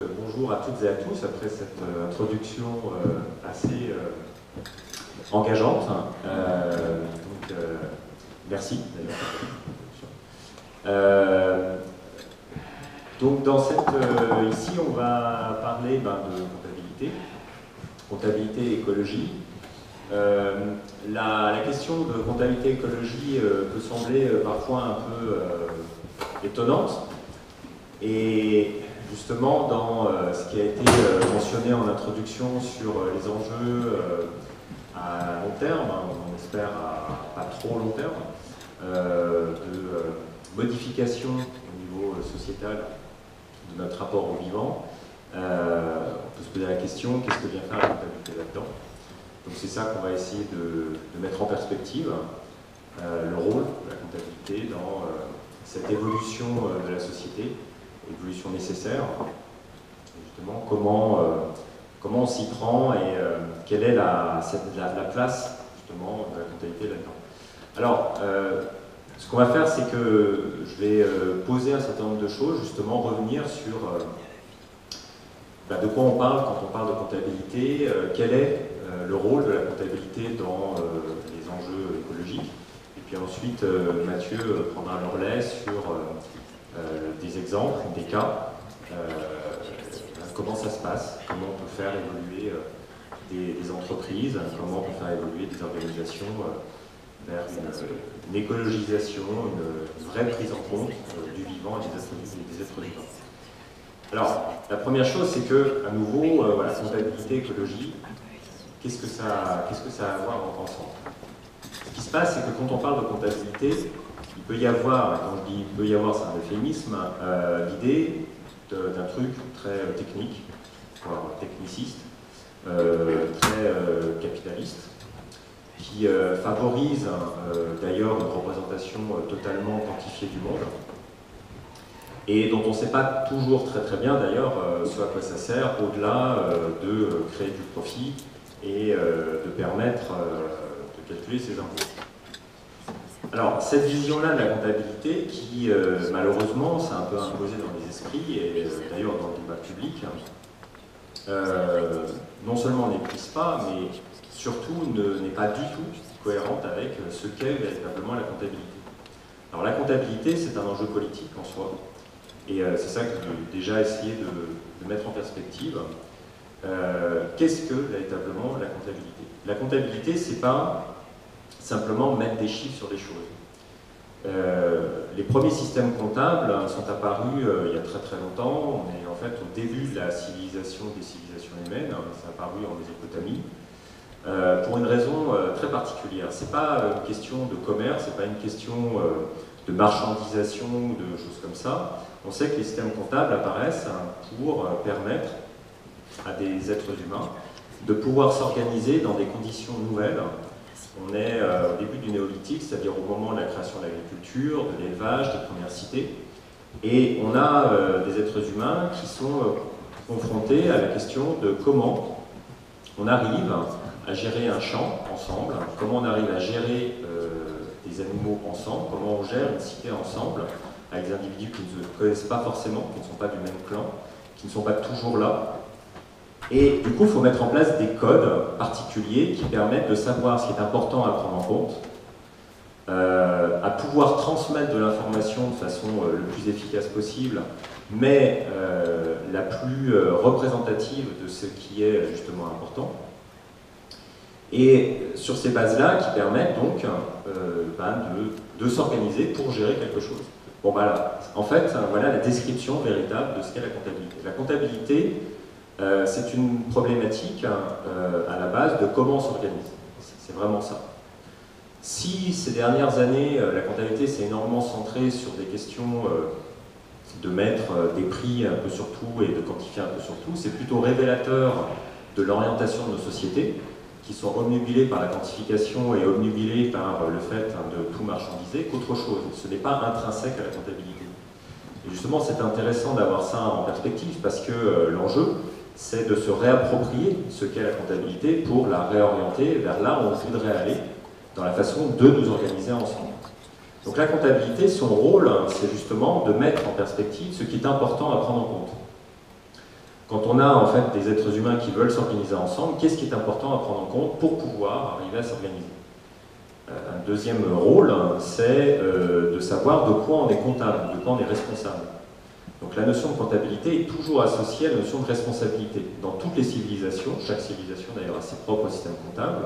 Bonjour à toutes et à tous, après cette introduction assez engageante. Merci d'ailleurs. Donc dans cette, ici on va parler de comptabilité et écologie. La question de comptabilité et écologie peut sembler parfois un peu étonnante. Et justement, dans ce qui a été mentionné en introduction sur les enjeux à long terme, on espère à pas trop long terme, de modification au niveau sociétal de notre rapport au vivant, on peut se poser la question, qu'est-ce que vient faire la comptabilité là-dedans? Donc c'est ça qu'on va essayer de mettre en perspective, le rôle de la comptabilité dans cette évolution de la société, évolution nécessaire, justement comment on s'y prend et quelle est la place justement de la comptabilité là-dedans. Alors, ce qu'on va faire, c'est que je vais poser un certain nombre de choses, justement revenir sur de quoi on parle quand on parle de comptabilité, quel est le rôle de la comptabilité dans les enjeux écologiques, et puis ensuite Mathieu prendra le relais sur des exemples, des cas, comment ça se passe, comment on peut faire évoluer des entreprises, comment on peut faire évoluer des organisations vers une écologisation, une vraie prise en compte du vivant et des êtres vivants. Alors, la première chose, c'est que, à nouveau, voilà, comptabilité, écologie, qu'est-ce que ça a à voir ensemble? Ce qui se passe, c'est que quand on parle de comptabilité, il peut y avoir, quand je dis il peut y avoir, c'est un euphémisme, l'idée d'un truc très technique, voire techniciste, très capitaliste, qui favorise d'ailleurs une représentation totalement quantifiée du monde, et dont on ne sait pas toujours très bien d'ailleurs ce à quoi ça sert, au-delà de créer du profit et de permettre de calculer ses impôts. Alors, cette vision-là de la comptabilité, qui malheureusement s'est un peu imposée dans les esprits, et d'ailleurs dans le débat public, non seulement n'épuise pas, mais surtout n'est pas du tout cohérente avec ce qu'est véritablement la comptabilité. Alors la comptabilité, c'est un enjeu politique en soi, et c'est ça que je vais déjà essayer de mettre en perspective. Qu'est-ce que véritablement la comptabilité? La comptabilité, c'est pas simplement mettre des chiffres sur des choses. Les premiers systèmes comptables sont apparus il y a très longtemps. On est en fait au début de la civilisation des civilisations humaines. C'est apparu en Mésopotamie pour une raison très particulière. C'est pas une question de commerce, c'est pas une question de marchandisation ou de choses comme ça. On sait que les systèmes comptables apparaissent pour permettre à des êtres humains de pouvoir s'organiser dans des conditions nouvelles. On est au début du néolithique, c'est-à-dire au moment de la création de l'agriculture, de l'élevage, des premières cités. Et on a des êtres humains qui sont confrontés à la question de comment on arrive à gérer un champ ensemble, comment on arrive à gérer des animaux ensemble, comment on gère une cité ensemble, avec des individus qui ne se connaissent pas forcément, qui ne sont pas du même clan, qui ne sont pas toujours là. Et du coup, il faut mettre en place des codes particuliers qui permettent de savoir ce qui est important à prendre en compte, à pouvoir transmettre de l'information de façon le plus efficace possible, mais la plus représentative de ce qui est justement important. Et sur ces bases-là, qui permettent donc de s'organiser pour gérer quelque chose. Bon, voilà. En fait, voilà la description véritable de ce qu'est la comptabilité. La comptabilité, c'est une problématique à la base de comment on s'organise. C'est vraiment ça. Si ces dernières années, la comptabilité s'est énormément centrée sur des questions de mettre des prix un peu sur tout et de quantifier un peu sur tout, c'est plutôt révélateur de l'orientation de nos sociétés, qui sont obnubilées par la quantification et obnubilées par le fait de tout marchandiser, qu'autre chose. Ce n'est pas intrinsèque à la comptabilité. Et justement, c'est intéressant d'avoir ça en perspective, parce que l'enjeu, c'est de se réapproprier ce qu'est la comptabilité pour la réorienter vers là où on voudrait aller dans la façon de nous organiser ensemble. Donc la comptabilité, son rôle, c'est justement de mettre en perspective ce qui est important à prendre en compte. quand on a en fait des êtres humains qui veulent s'organiser ensemble, qu'est-ce qui est important à prendre en compte pour pouvoir arriver à s'organiser? Un deuxième rôle, c'est de savoir de quoi on est comptable, de quoi on est responsable. Donc la notion de comptabilité est toujours associée à la notion de responsabilité. Dans toutes les civilisations, chaque civilisation d'ailleurs a ses propres systèmes comptables,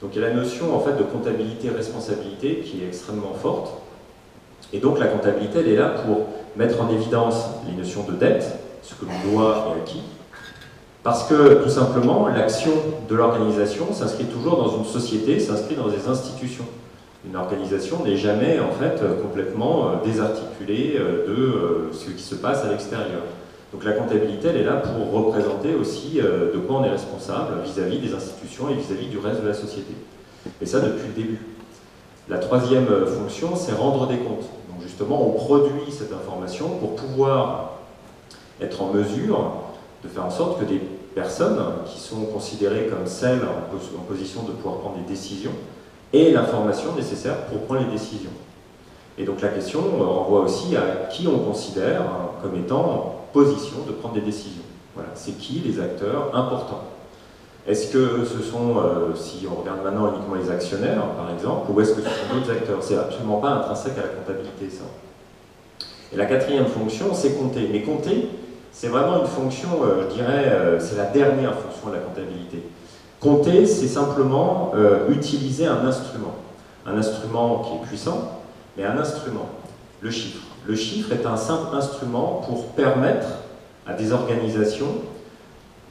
donc il y a la notion en fait de comptabilité-responsabilité qui est extrêmement forte. Et donc la comptabilité, elle est là pour mettre en évidence les notions de dette, ce que l'on doit et à qui, parce que tout simplement l'action de l'organisation s'inscrit toujours dans une société, s'inscrit dans des institutions. Une organisation n'est jamais en fait complètement désarticulée de ce qui se passe à l'extérieur. Donc la comptabilité, elle est là pour représenter aussi de quoi on est responsable vis-à-vis des institutions et vis-à-vis du reste de la société. Et ça depuis le début. La troisième fonction, c'est rendre des comptes. Donc justement, on produit cette information pour pouvoir être en mesure de faire en sorte que des personnes qui sont considérées comme celles en position de pouvoir prendre des décisions aient l'information nécessaire pour prendre les décisions. Et donc la question renvoie aussi à qui on considère comme étant en position de prendre des décisions. Voilà, c'est qui les acteurs importants? Est-ce que ce sont, si on regarde maintenant uniquement les actionnaires, par exemple, ou est-ce que ce sont d'autres acteurs? C'est absolument pas intrinsèque à la comptabilité, ça. Et la quatrième fonction, c'est compter. Mais compter, c'est vraiment une fonction, je dirais, c'est la dernière fonction de la comptabilité. Compter, c'est simplement utiliser un instrument qui est puissant, mais un instrument, le chiffre. Le chiffre est un simple instrument pour permettre à des organisations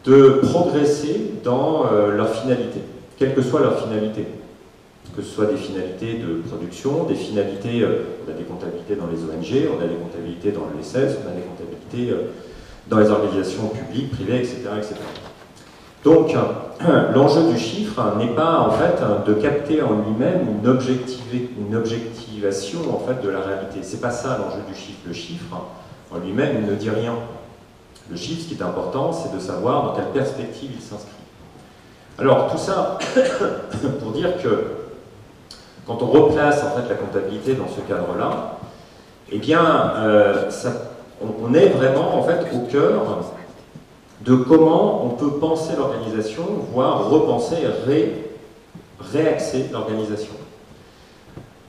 de progresser dans leur finalité, quelle que soit leur finalité. Que ce soit des finalités de production, des finalités, on a des comptabilités dans les ONG, on a des comptabilités dans l'ESS, on a des comptabilités dans les organisations publiques, privées, etc. etc. Donc, l'enjeu du chiffre n'est pas en fait de capter en lui-même une objectivation en fait de la réalité. C'est pas ça l'enjeu du chiffre. Le chiffre en lui-même il ne dit rien. Le chiffre, ce qui est important, c'est de savoir dans quelle perspective il s'inscrit. Alors tout ça pour dire que quand on replace en fait la comptabilité dans ce cadre-là, eh bien, on est vraiment en fait au cœur de comment on peut penser l'organisation, voire repenser, réaxer l'organisation.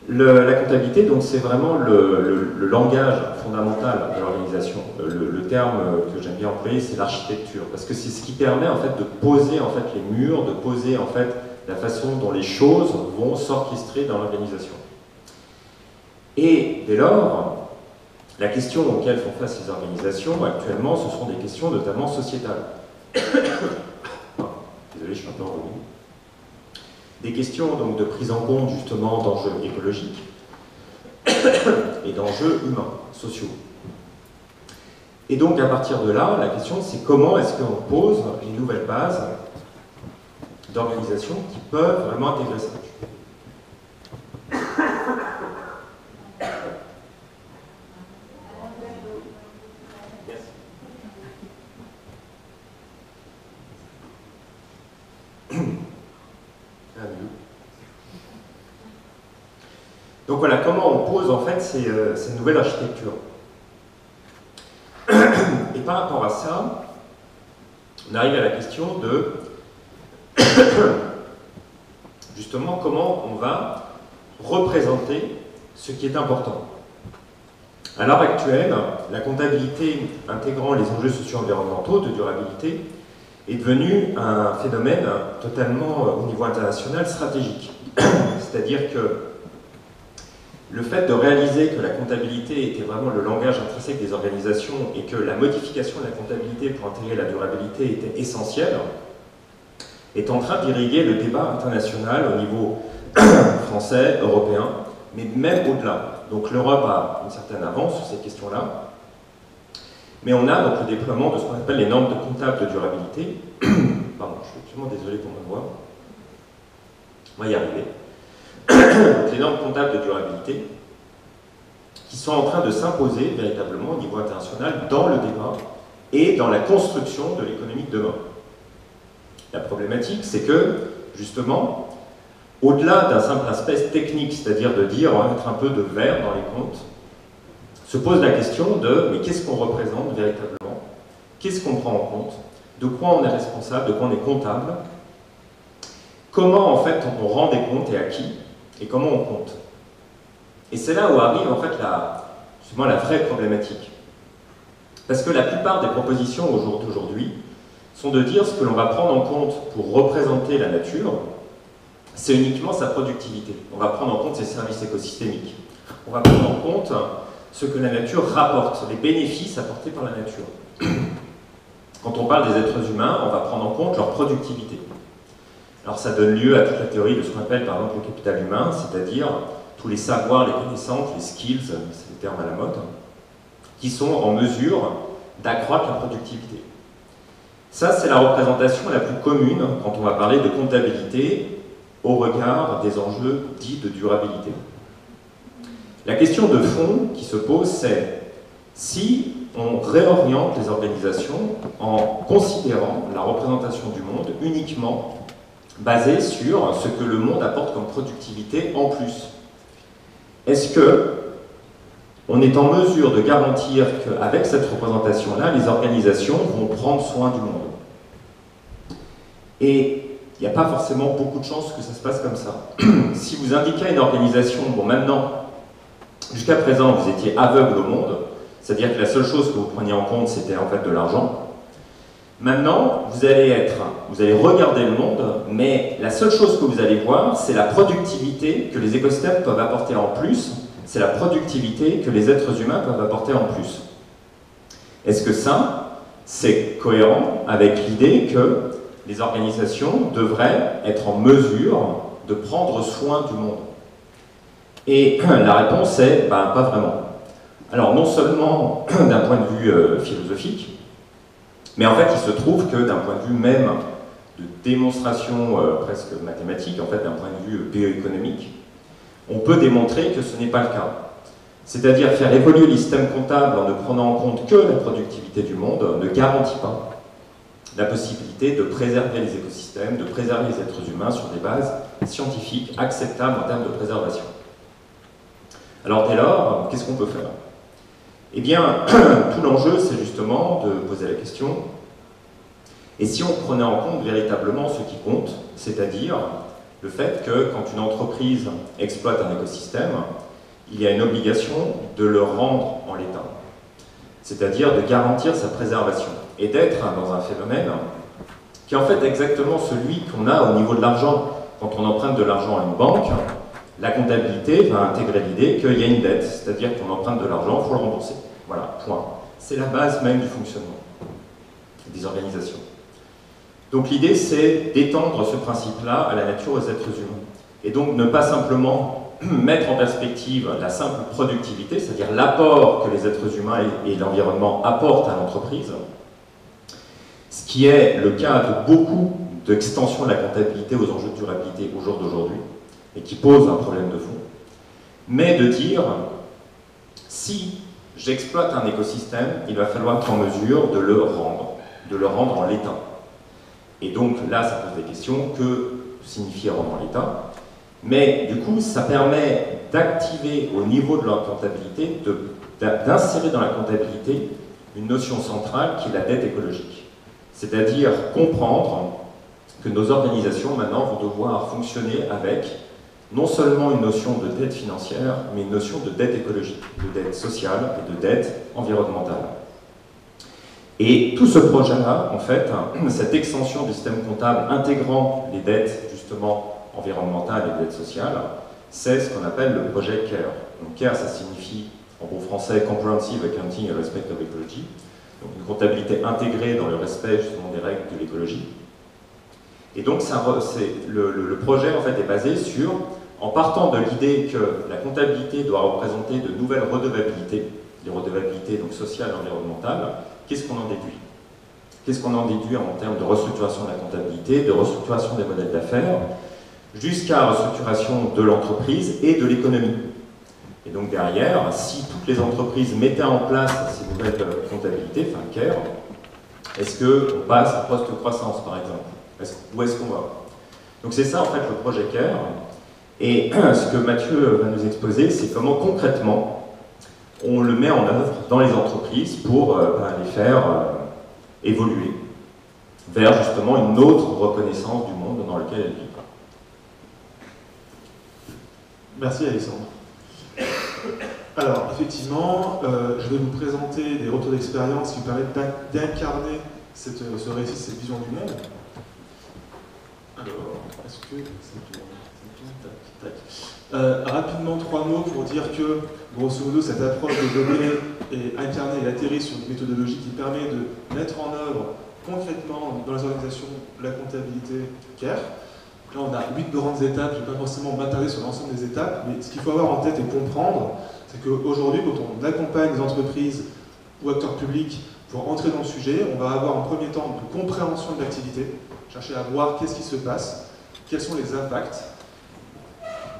La comptabilité, donc, c'est vraiment le langage fondamental de l'organisation. Le terme que j'aime bien employer, c'est l'architecture, parce que c'est ce qui permet en fait de poser en fait les murs, de poser en fait la façon dont les choses vont s'orchestrer dans l'organisation. Et dès lors, la question auxquelles font face ces organisations actuellement, ce sont des questions notamment sociétales. Désolé, je suis un peu enrhumé. Des questions donc de prise en compte justement d'enjeux écologiques et d'enjeux humains, sociaux. Et donc à partir de là, la question c'est comment est-ce qu'on pose les nouvelles bases d'organisations qui peuvent vraiment intégrer ça. Donc voilà, comment on pose en fait ces nouvelles architectures. Et par rapport à ça, on arrive à la question de justement comment on va représenter ce qui est important. À l'heure actuelle, la comptabilité intégrant les enjeux socio-environnementaux de durabilité est devenue un phénomène totalement au niveau international stratégique. C'est-à-dire que le fait de réaliser que la comptabilité était vraiment le langage intrinsèque des organisations et que la modification de la comptabilité pour intégrer la durabilité était essentielle, est en train d'irriguer le débat international au niveau français, européen, mais même au-delà. Donc l'Europe a une certaine avance sur ces questions-là, mais on a donc le déploiement de ce qu'on appelle les normes de comptable de durabilité. Pardon, je suis absolument désolé pour ma voix. On va y arriver. Les normes comptables de durabilité qui sont en train de s'imposer véritablement au niveau international dans le débat et dans la construction de l'économie de demain. La problématique, c'est que, justement, au-delà d'un simple aspect technique, c'est-à-dire de dire on va mettre un peu de vert dans les comptes, se pose la question de mais qu'est-ce qu'on représente véritablement? qu'est-ce qu'on prend en compte, de quoi on est responsable, de quoi on est comptable, comment en fait on rend des comptes et à qui, et comment on compte. Et c'est là où arrive en fait justement la vraie problématique. Parce que la plupart des propositions d'aujourd'hui sont de dire ce que l'on va prendre en compte pour représenter la nature, c'est uniquement sa productivité. On va prendre en compte ses services écosystémiques. On va prendre en compte ce que la nature rapporte, les bénéfices apportés par la nature. Quand on parle des êtres humains, on va prendre en compte leur productivité. Alors ça donne lieu à toute la théorie de ce qu'on appelle par exemple le capital humain, c'est-à-dire tous les savoirs, les connaissances, les skills, c'est le terme à la mode, qui sont en mesure d'accroître la productivité. Ça, c'est la représentation la plus commune quand on va parler de comptabilité au regard des enjeux dits de durabilité. La question de fond qui se pose, c'est si on réoriente les organisations en considérant la représentation du monde uniquement basée sur ce que le monde apporte comme productivité en plus. Est-ce que on est en mesure de garantir qu'avec cette représentation-là, les organisations vont prendre soin du monde? Et il n'y a pas forcément beaucoup de chances que ça se passe comme ça. Si vous indiquez à une organisation, bon maintenant, jusqu'à présent vous étiez aveugle au monde, c'est-à-dire que la seule chose que vous preniez en compte c'était en fait de l'argent, maintenant vous allez regarder le monde, mais la seule chose que vous allez voir c'est la productivité que les écosystèmes peuvent apporter en plus, c'est la productivité que les êtres humains peuvent apporter en plus. Est-ce que ça, c'est cohérent avec l'idée que les organisations devraient être en mesure de prendre soin du monde? Et la réponse est, pas vraiment. Alors non seulement d'un point de vue philosophique, mais en fait il se trouve que d'un point de vue même de démonstration presque mathématique, en fait d'un point de vue bioéconomique, on peut démontrer que ce n'est pas le cas. C'est-à-dire faire évoluer les systèmes comptables en ne prenant en compte que la productivité du monde ne garantit pas la possibilité de préserver les écosystèmes, de préserver les êtres humains sur des bases scientifiques acceptables en termes de préservation. Alors dès lors, qu'est-ce qu'on peut faire? Eh bien, tout l'enjeu, c'est justement de poser la question, et si on prenait en compte véritablement ce qui compte, c'est-à-dire le fait que quand une entreprise exploite un écosystème, il y a une obligation de le rendre en l'état, c'est-à-dire de garantir sa préservation, et d'être dans un phénomène qui est en fait exactement celui qu'on a au niveau de l'argent. Quand on emprunte de l'argent à une banque, la comptabilité va intégrer l'idée qu'il y a une dette, c'est-à-dire qu'on emprunte de l'argent, il faut le rembourser. Voilà, point. C'est la base même du fonctionnement des organisations. Donc l'idée, c'est d'étendre ce principe-là à la nature, aux êtres humains. Et donc ne pas simplement mettre en perspective la simple productivité, c'est-à-dire l'apport que les êtres humains et l'environnement apportent à l'entreprise, ce qui est le cas de beaucoup d'extensions de la comptabilité aux enjeux de durabilité au jour d'aujourd'hui, et qui pose un problème de fond, mais de dire, si j'exploite un écosystème, il va falloir être en mesure de le rendre en l'état. Et donc là, ça pose des questions, que signifie rendre en l'état? Mais du coup, ça permet d'activer au niveau de la comptabilité, d'insérer dans la comptabilité une notion centrale qui est la dette écologique. C'est-à-dire comprendre que nos organisations maintenant vont devoir fonctionner avec non seulement une notion de dette financière, mais une notion de dette écologique, de dette sociale et de dette environnementale. Et tout ce projet-là, en fait, cette extension du système comptable intégrant les dettes justement environnementales et dettes sociales, c'est ce qu'on appelle le projet CARE. Donc CARE, ça signifie en bon français Comprehensive Accounting and Respect of Ecology, donc une comptabilité intégrée dans le respect justement des règles de l'écologie. Et donc le projet en fait est basé sur, en partant de l'idée que la comptabilité doit représenter de nouvelles redevabilités, des redevabilités donc sociales et environnementales, qu'est-ce qu'on en déduit? Qu'est-ce qu'on en déduit en termes de restructuration de la comptabilité, de restructuration des modèles d'affaires, jusqu'à la restructuration de l'entreprise et de l'économie. Et donc derrière, si toutes les entreprises mettaient en place ces nouvelles comptabilités, enfin CARE, est-ce qu'on passe à post-croissance par exemple? Où est-ce qu'on va? Donc c'est ça en fait le projet CARE. Et ce que Mathieu va nous exposer, c'est comment concrètement on le met en œuvre dans les entreprises pour les faire évoluer vers justement une autre reconnaissance du monde dans lequel elle vit. Merci Alexandre. Alors, effectivement, je vais vous présenter des retours d'expérience qui permettent d'incarner ce récit, cette vision du monde. Alors, est-ce que ça tourne? Rapidement, 3 mots pour dire que, grosso modo, cette approche de données est incarnée et atterrie sur une méthodologie qui permet de mettre en œuvre concrètement dans les organisations la comptabilité CARE. Là, on a 8 grandes étapes, je ne vais pas forcément m'attarder sur l'ensemble des étapes, mais ce qu'il faut avoir en tête et comprendre, c'est qu'aujourd'hui, quand on accompagne les entreprises ou acteurs publics pour entrer dans le sujet, on va avoir en premier temps une compréhension de l'activité, chercher à voir qu'est-ce qui se passe, quels sont les impacts.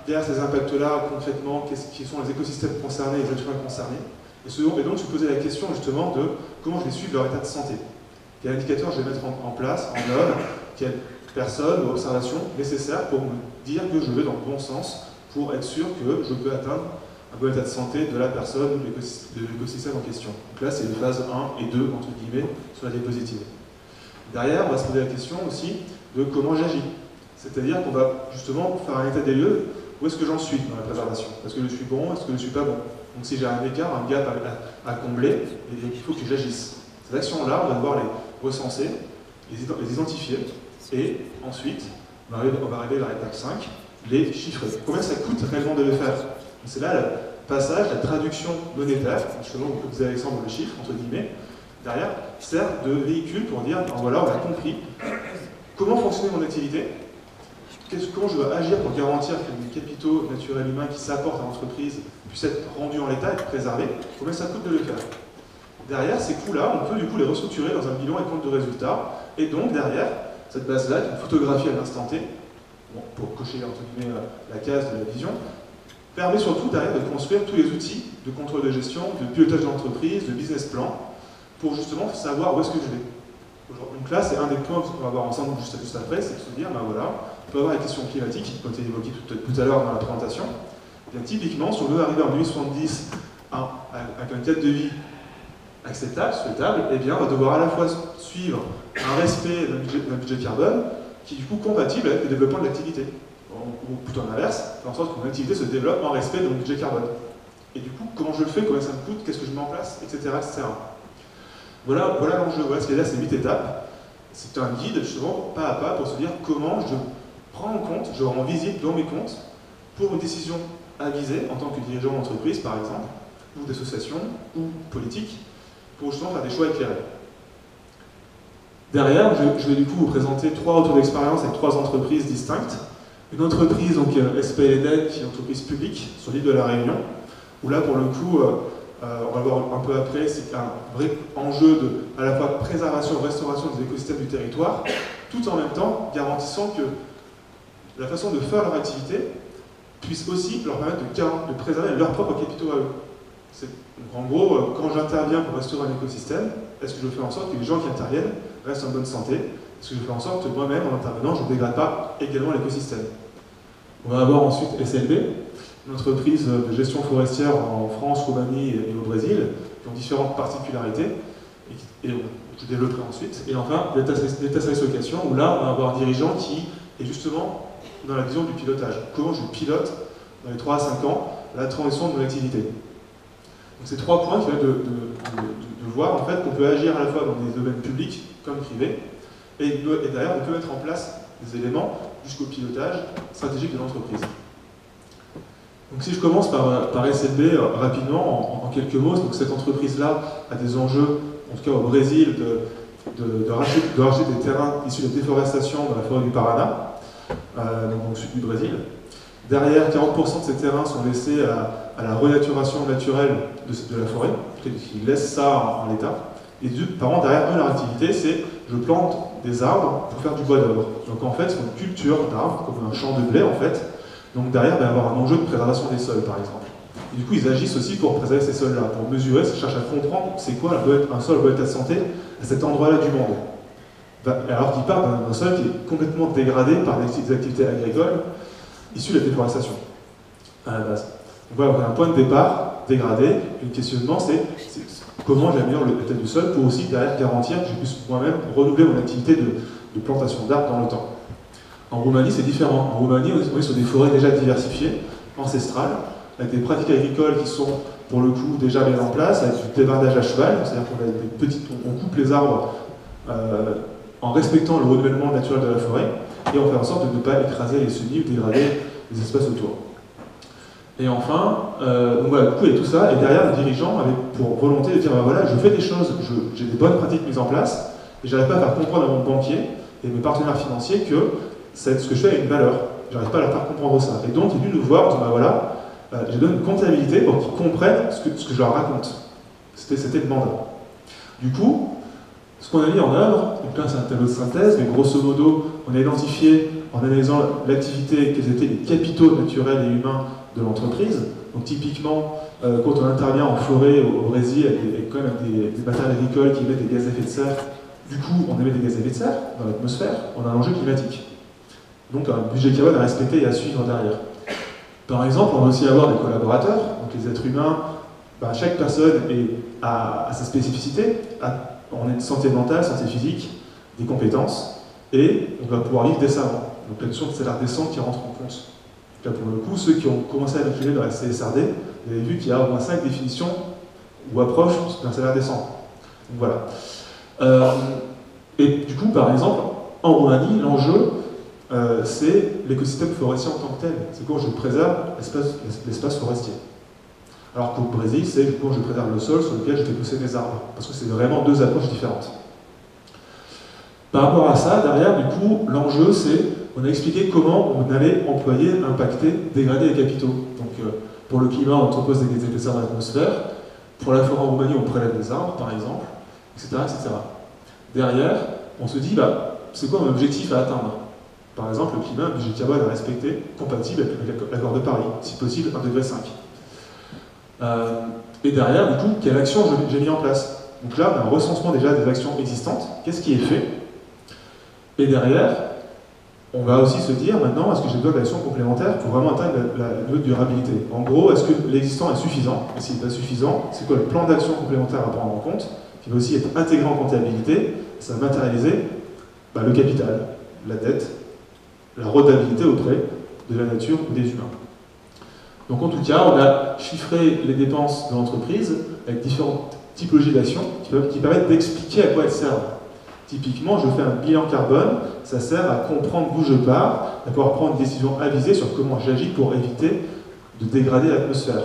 Derrière ces impacts-là, concrètement, quels sont les écosystèmes concernés, les êtres humains concernés. Et donc se poser la question justement de comment je vais suivre leur état de santé. Quel indicateur je vais mettre en place, en œuvre, quelles personnes ou observations nécessaires pour me dire que je vais dans le bon sens, pour être sûr que je peux atteindre un bon état de santé de la personne ou de l'écosystème en question. Donc là, c'est les phases 1 et 2, entre guillemets, sur la diapositive. Derrière, on va se poser la question aussi de comment j'agis. C'est-à-dire qu'on va justement faire un état des lieux, où est-ce que j'en suis dans la préservation? Est-ce que je suis bon? Est-ce que je ne suis pas bon? Donc si j'ai un écart, un gap à combler, il faut que j'agisse. Ces actions-là, on va devoir les recenser, les identifier, et ensuite, on va arriver à l'étape 5, les chiffrer. Combien ça coûte réellement de le faire? C'est là le passage, la traduction monétaire, justement, vous avez Alexandre le chiffre, entre guillemets, derrière, sert de véhicule pour dire, ben voilà, on a compris comment fonctionnait mon activité, comment je dois agir pour garantir que les capitaux naturels humains qui s'apportent à l'entreprise puissent être rendus en l'état, être préservés, combien ça coûte de le faire. Derrière, ces coûts-là, on peut du coup les restructurer dans un bilan et compte de résultats, et donc derrière, cette base-là, une photographie à l'instant T, bon, pour cocher entre guillemets la case de la vision, permet surtout derrière de construire tous les outils de contrôle de gestion, de pilotage d'entreprise, de business plan, pour justement savoir où est-ce que je vais. Donc là, c'est un des points qu'on va voir ensemble juste après, c'est de se dire, ben voilà, on peut avoir la question climatique, qui a été évoquée tout à l'heure dans la présentation. Bien, typiquement, si on veut arriver en 2070 avec un cadre de vie acceptable, souhaitable, eh bien, on va devoir à la fois suivre un respect d'un budget carbone qui est du coup compatible avec le développement de l'activité. Ou plutôt l'inverse, faire en sorte que mon activité se développe en respect de mon budget carbone. Et du coup, comment je le fais, combien ça me coûte, qu'est-ce que je mets en place, etc. etc. Voilà l'enjeu, voilà ce qu'il y a là, ces 8 étapes. C'est un guide, justement, pas à pas, pour se dire comment je prends en compte, je rends visible dans mes comptes, pour une décision avisée, en tant que dirigeant d'entreprise, par exemple, ou d'association, ou politique, pour justement faire des choix éclairés. Derrière, je vais du coup vous présenter 3 retours d'expérience avec 3 entreprises distinctes. Une entreprise, donc SPLN, qui est une entreprise publique sur l'île de la Réunion, où là, pour le coup, on va voir un peu après, c'est un vrai enjeu de à la fois préservation, restauration des écosystèmes du territoire, tout en même temps garantissant que la façon de faire leur activité puisse aussi leur permettre de préserver leurs propres capitaux à eux. Donc en gros, quand j'interviens pour restaurer un écosystème, est-ce que je fais en sorte que les gens qui interviennent restent en bonne santé? Est-ce que je fais en sorte que moi-même, en intervenant, je ne dégrade pas également l'écosystème? On va avoir ensuite SLB, une entreprise de gestion forestière en France, Roumanie et au Brésil, qui ont différentes particularités, et je développerai ensuite. Et enfin, Data Science Location, où là, on va avoir un dirigeant qui est justement dans la vision du pilotage. Comment je pilote, dans les 3 à 5 ans, la transition de mon activité. Donc c'est 3 points qui permettent de voir en fait qu'on peut agir à la fois dans des domaines publics comme privés, et derrière on peut mettre en place des éléments jusqu'au pilotage stratégique de l'entreprise. Donc si je commence par SLB rapidement, en quelques mots, donc cette entreprise-là a des enjeux, en tout cas au Brésil, de racheter des terrains issus de la déforestation dans la forêt du Paraná, donc au sud du Brésil. Derrière, 40% de ces terrains sont laissés à la renaturation naturelle de la forêt, ils laissent ça en l'état. Et par contre, derrière eux, leur activité, c'est je plante des arbres pour faire du bois d'œuvre. Donc en fait, c'est une culture d'arbres, comme un champ de blé en fait. Donc derrière, il va y avoir un enjeu de préservation des sols, par exemple. Et du coup, ils agissent aussi pour préserver ces sols-là, pour mesurer, ils cherchent à comprendre c'est quoi un sol en bon état de santé à cet endroit-là du monde. Alors qu'ils partent d'un sol qui est complètement dégradé par des activités agricoles issues de la déforestation, à la base. Donc voilà, on a un point de départ dégradé, et le questionnement c'est comment j'améliore l'état du sol pour aussi derrière garantir que je puisse moi-même renouveler mon activité de plantation d'arbres dans le temps. En Roumanie, c'est différent. En Roumanie, on est sur des forêts déjà diversifiées, ancestrales, avec des pratiques agricoles qui sont, pour le coup, déjà mises en place, avec du débardage à cheval, c'est-à-dire qu'on a des petites, on coupe les arbres en respectant le renouvellement naturel de la forêt, et on fait en sorte de ne pas écraser les semis ou dégrader les espaces autour. Et enfin, donc voilà, du coup, il y a tout ça, et derrière, les dirigeants avaient pour volonté de dire, ben voilà, je fais des choses, j'ai des bonnes pratiques mises en place, et j'arrive pas à faire comprendre à mon banquier et mes partenaires financiers que ce que je fais a une valeur. J'arrive pas à leur faire comprendre ça. Et donc, ils sont venus nous voir, en disant, ben voilà, je donne une comptabilité pour qu'ils comprennent ce que je leur raconte. C'était le mandat. Du coup, ce qu'on a mis en œuvre, donc là c'est un tableau de synthèse, mais grosso modo, on a identifié, en analysant l'activité, quels étaient les capitaux naturels et humains de l'entreprise. Donc typiquement, quand on intervient en forêt au Brésil, avec quand même des matériaux agricoles qui émettent des gaz à effet de serre, du coup on émet des gaz à effet de serre dans l'atmosphère, on a un enjeu climatique. Donc un budget carbone à respecter et à suivre derrière. Par exemple, on va aussi avoir des collaborateurs, donc les êtres humains, chaque personne a sa spécificité, on a une santé mentale, santé physique, des compétences, et on va pouvoir vivre décemment. Donc la notion de salaire décent qui rentre en compte. Là, pour le coup, ceux qui ont commencé à basculer dans la CSRD, vous avez vu qu'il y a au moins 5 définitions ou approches d'un salaire décent. Donc voilà. Et du coup, par exemple, en Roumanie, l'enjeu, c'est l'écosystème forestier en tant que tel. C'est quand je préserve l'espace forestier. Alors qu'au Brésil, c'est quand je préserve le sol sur lequel je fais pousser mes arbres. Parce que c'est vraiment deux approches différentes. Par rapport à ça, derrière, du coup, l'enjeu, c'est, on a expliqué comment on allait employer, impacter, dégrader les capitaux. Donc, pour le climat, on propose des gaz à effet de serre dans l'atmosphère. Pour la forêt en Roumanie, on prélève des arbres, par exemple, etc., etc. Derrière, on se dit, c'est quoi mon objectif à atteindre? Par exemple, le climat, un budget carbone à respecter, compatible avec l'accord de Paris, si possible 1,5 degré. Et derrière, du coup, quelle action j'ai mis en place? Donc là, on a un recensement déjà des actions existantes. Qu'est-ce qui est fait? Et derrière, on va aussi se dire maintenant, est-ce que j'ai besoin d'actions complémentaires pour vraiment atteindre la note de durabilité? En gros, est-ce que l'existant est suffisant? Et s'il n'est pas suffisant, c'est quoi le plan d'action complémentaire à prendre en compte, qui va aussi être intégré en comptabilité? Ça va matérialiser le capital, la dette, la redabilité auprès de la nature ou des humains. Donc en tout cas, on a chiffré les dépenses de l'entreprise avec différentes typologies d'actions qui permettent d'expliquer à quoi elles servent. Typiquement, je fais un bilan carbone, ça sert à comprendre d'où je pars, à pouvoir prendre une décision avisée sur comment j'agis pour éviter de dégrader l'atmosphère.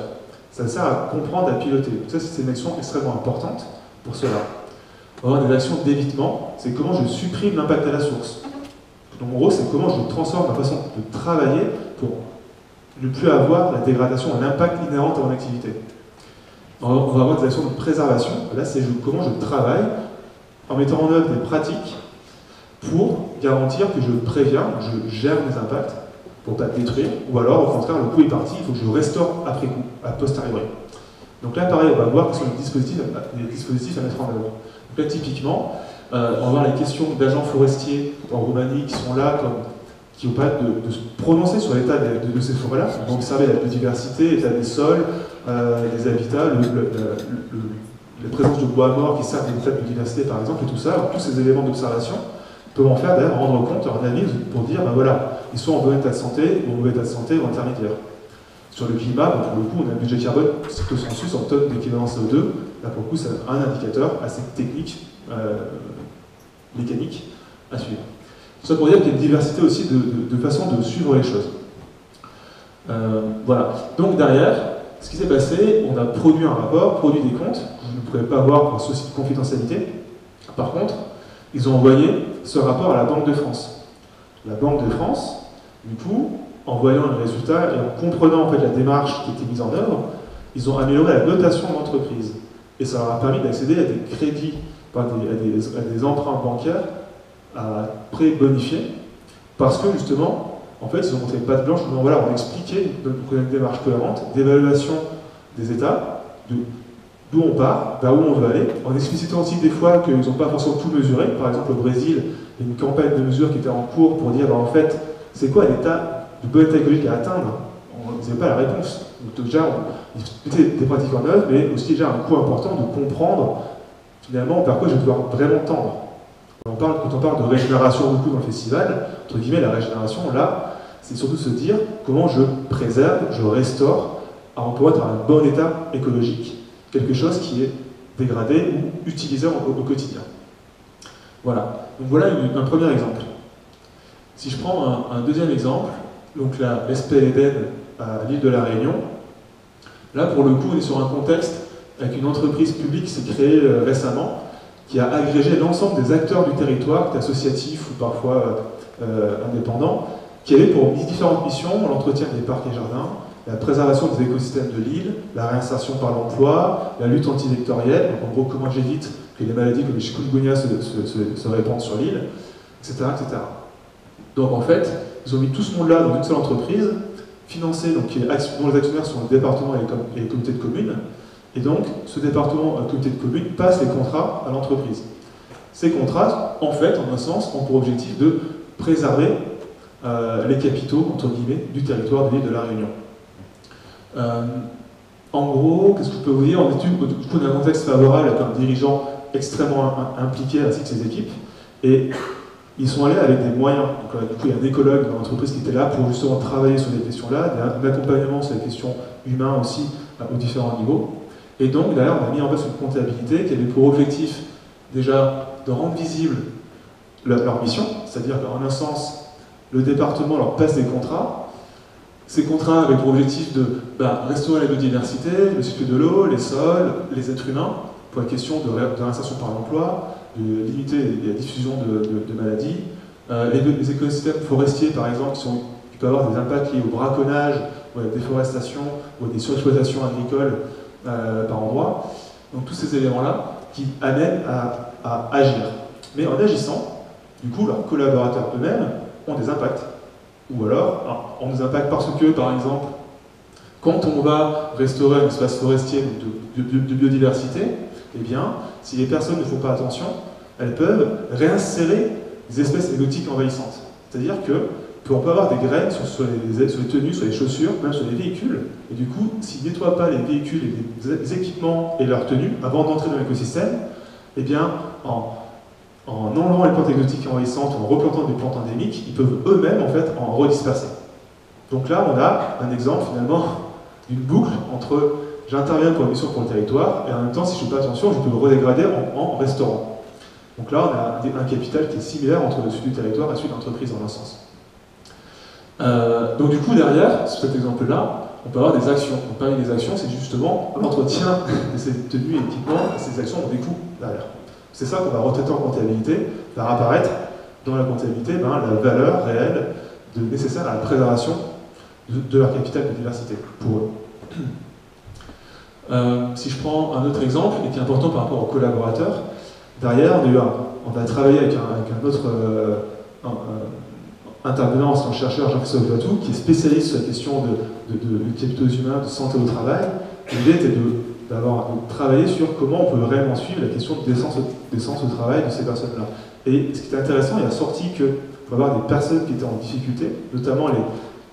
Ça sert à comprendre, à piloter. Donc ça, c'est une action extrêmement importante pour cela. On va avoir des actions d'évitement, c'est comment je supprime l'impact à la source. Donc en gros, c'est comment je transforme ma façon de travailler pour ne plus avoir la dégradation, l'impact inhérent à mon activité. On va avoir des actions de préservation. Là, c'est comment je travaille en mettant en œuvre des pratiques pour garantir que je préviens, je gère mes impacts pour ne pas détruire, ou alors, au contraire, le coup est parti, il faut que je restaure après coup, a posteriori. Donc là, pareil, on va voir quels sont les dispositifs à mettre en œuvre. Donc là, typiquement, on va voir les questions d'agents forestiers en Roumanie qui sont là, qui ont pas de se prononcer sur l'état de ces forêts-là, donc observer la biodiversité, l'état des sols, des habitats, la présence de bois morts qui servent à l'état de biodiversité par exemple, et tout ça, tous ces éléments d'observation peuvent en faire d'ailleurs rendre compte, en analyse, pour dire, voilà, ils sont en bon état de santé, ou en mauvais état de santé, ou intermédiaire. Sur le climat, pour le coup, on a un budget carbone cyclocensus en tonnes d'équivalent CO2, là pour le coup, c'est un indicateur assez technique, mécanique, à suivre. Tout ça pour dire qu'il y a une diversité aussi de façons de suivre les choses. Voilà. Donc derrière, ce qui s'est passé, on a produit un rapport, produit des comptes, vous ne pouvez pas avoir pour souci de confidentialité. Par contre, ils ont envoyé ce rapport à la Banque de France. La Banque de France, du coup, en voyant le résultat et en comprenant en fait la démarche qui était mise en œuvre, ils ont amélioré la notation de l'entreprise. Et ça leur a permis d'accéder à des crédits, à des emprunts bancaires à prêts bonifiés, parce que justement, en fait, ils ont montré une patte blanche, où voilà, on expliquait une démarche cohérente d'évaluation des États, d'où on part, vers où on veut aller, en explicitant aussi des fois qu'ils n'ont pas forcément tout mesuré. Par exemple, au Brésil, il y a une campagne de mesure qui était en cours pour dire, en fait, c'est quoi l'état de bon état écologique à atteindre? On n'avait pas la réponse. Donc déjà, ils mettaient des pratiques en œuvre, mais aussi déjà un coût important de comprendre finalement vers quoi je vais devoir vraiment tendre. Quand on parle de régénération du coup dans le festival, entre guillemets, la régénération, là, c'est surtout se dire comment je préserve, je restaure, pour être à un bon état écologique, quelque chose qui est dégradé ou utilisé au quotidien. Voilà, donc voilà un premier exemple. Si je prends un deuxième exemple, donc la SPL Eden à l'île de la Réunion, là pour le coup on est sur un contexte avec une entreprise publique qui s'est créée récemment, qui a agrégé l'ensemble des acteurs du territoire, associatifs ou parfois indépendants, qui avaient pour différentes missions l'entretien des parcs et jardins, la préservation des écosystèmes de l'île, la réinsertion par l'emploi, la lutte antivectorielle, donc en gros comment j'évite que les maladies comme les chikungunya se répandent sur l'île, etc., etc. Donc en fait, ils ont mis tout ce monde-là dans une seule entreprise, financée, donc, dont les actionnaires sont le département et les comités de communes, et donc ce département et le comité de communes passe les contrats à l'entreprise. Ces contrats, en fait, en un sens, ont pour objectif de préserver les capitaux, entre guillemets, du territoire de l'île de la Réunion. En gros, qu'est-ce que je peux vous dire? Du coup, on a un contexte favorable avec un dirigeant extrêmement impliqué ainsi que ses équipes, et ils sont allés avec des moyens. Donc, du coup, il y a un écologue dans l'entreprise qui était là pour justement travailler sur les questions-là, un accompagnement sur les questions humaines aussi aux différents niveaux. Et donc, derrière, on a mis en place une comptabilité qui avait pour objectif déjà de rendre visible leur mission, c'est-à-dire qu'en un sens, le département leur passe des contrats. Ces contrats avaient pour objectif de restaurer la biodiversité, le cycle de l'eau, les sols, les êtres humains, pour la question de réinsertion par l'emploi, de limiter la diffusion de maladies. Les écosystèmes forestiers, par exemple, qui peuvent avoir des impacts liés au braconnage, ou à la déforestation, ou à des surexploitations agricoles par endroits. Donc tous ces éléments-là qui amènent à agir. Mais en agissant, du coup, leurs collaborateurs eux-mêmes ont des impacts. Ou alors, ont des impacts parce que, par exemple, quand on va restaurer un espace forestier de biodiversité, eh bien, si les personnes ne font pas attention, elles peuvent réinsérer des espèces exotiques envahissantes. C'est-à-dire qu'on peut avoir des graines sur les tenues, sur les chaussures, même sur les véhicules, et du coup, s'ils ne nettoient pas les véhicules et les équipements et leurs tenues avant d'entrer dans l'écosystème, eh bien, en enlevant les plantes exotiques envahissantes, en replantant des plantes endémiques, ils peuvent eux-mêmes en fait en redisperser. Donc là, on a un exemple finalement d'une boucle entre j'interviens pour une mission pour le territoire, et en même temps, si je ne fais pas attention, je peux le redégrader en restaurant. Donc là, on a un capital qui est similaire entre le sud du territoire et celui de l'entreprise en un sens. Donc du coup, derrière, sur cet exemple-là, on peut avoir des actions. Donc parmi les actions, c'est justement l'entretien de ces tenues et équipements, et ces actions ont des coûts derrière. C'est ça qu'on va retraiter en comptabilité, faire apparaître dans la comptabilité la valeur réelle nécessaire à la préservation de leur capital de diversité pour eux. Si je prends un autre exemple, et qui est important par rapport aux collaborateurs, derrière on a travaillé avec un autre intervenant, c'est un chercheur, Jean-Christophe Vatou, qui est spécialiste sur la question de capitaux humains, de santé au travail. L'idée était de travailler sur comment on peut réellement suivre la question de décence au travail de ces personnes-là. Et ce qui est intéressant, il a sorti qu'il faut avoir des personnes qui étaient en difficulté, notamment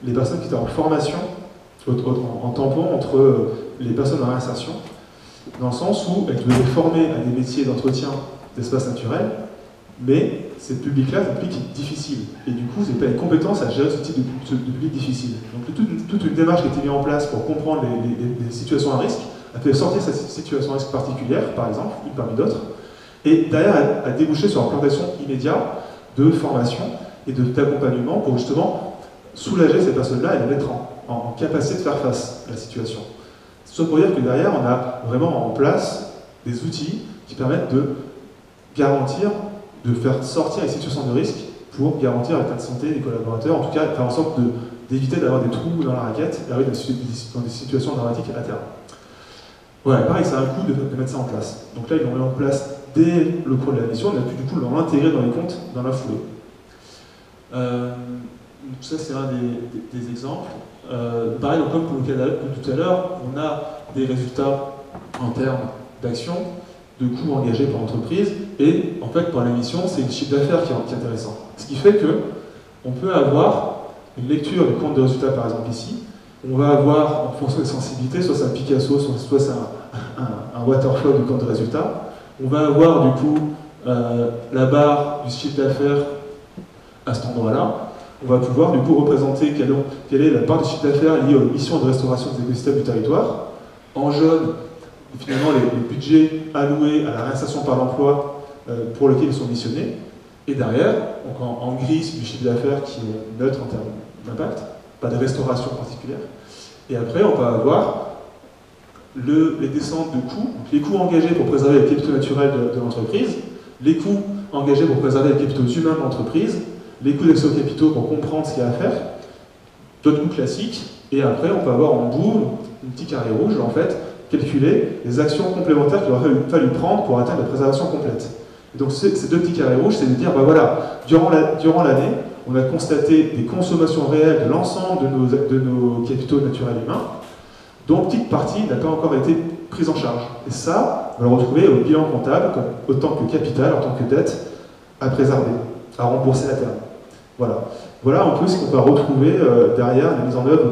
les personnes qui étaient en formation, en tampon entre les personnes en réinsertion, dans le sens où elles devaient former à des métiers d'entretien d'espaces naturels, mais ces publics-là, c'est un public qui est difficile. Et du coup, vous n'avez pas les compétences à gérer ce type de public difficile. Donc toute une démarche qui a été mise en place pour comprendre les situations à risque, a fait sortir cette situation à risque particulière, par exemple, une parmi d'autres, et derrière a débouché sur un plan d'action immédiat de formation et d'accompagnement pour justement soulager ces personnes-là et les mettre en capacité de faire face à la situation. C'est pour dire que derrière, on a vraiment en place des outils qui permettent de garantir, de faire sortir les situations de risque pour garantir l'état de santé des collaborateurs, en tout cas faire en sorte d'éviter d'avoir des trous dans la raquette et d'arriver dans des situations dramatiques à terme. Voilà, pareil, c'est un coût de mettre ça en place. Donc là, ils l'ont mis en place dès le cours de la mission, on a pu du coup l'intégrer dans les comptes dans la foulée. Ça, c'est un des exemples. Pareil, donc, comme pour le cas de tout à l'heure, on a des résultats en termes d'action, de coûts engagés par l'entreprise, et en fait, pour la mission, c'est le chiffre d'affaires qui est intéressant. Ce qui fait qu'on peut avoir une lecture du compte de résultats, par exemple ici, On va avoir, en fonction des sensibilités, soit c'est un Picasso, soit c'est un waterfall du compte de résultat. On va avoir du coup la barre du chiffre d'affaires à cet endroit-là. On va pouvoir du coup représenter quelle est la part du chiffre d'affaires liée aux missions de restauration des écosystèmes du territoire. En jaune, finalement, les budgets alloués à la réinsertion par l'emploi pour lesquels ils sont missionnés. Et derrière, donc en gris, c'est du chiffre d'affaires qui est neutre en termes d'impact, pas de restauration particulière. Et après, on va avoir les descentes de coûts, les coûts engagés pour préserver les capitaux naturels de l'entreprise, les coûts engagés pour préserver les capitaux humains de l'entreprise, les coûts d'accès aux capitaux pour comprendre ce qu'il y a à faire, d'autres coûts classiques, et après on peut avoir en boule, un petit carré rouge, en fait, calculer les actions complémentaires qu'il aurait fallu prendre pour atteindre la préservation complète. Et donc ces deux petits carrés rouges, c'est de dire, bah voilà, durant l'année, on a constaté des consommations réelles de l'ensemble de nos capitaux naturels humains, dont une petite partie n'a pas encore été prise en charge. Et ça, on va le retrouver au bilan comptable, autant que capital, en tant que dette, à préserver, à rembourser à terme. Voilà un peu ce qu'on va retrouver derrière la mise en œuvre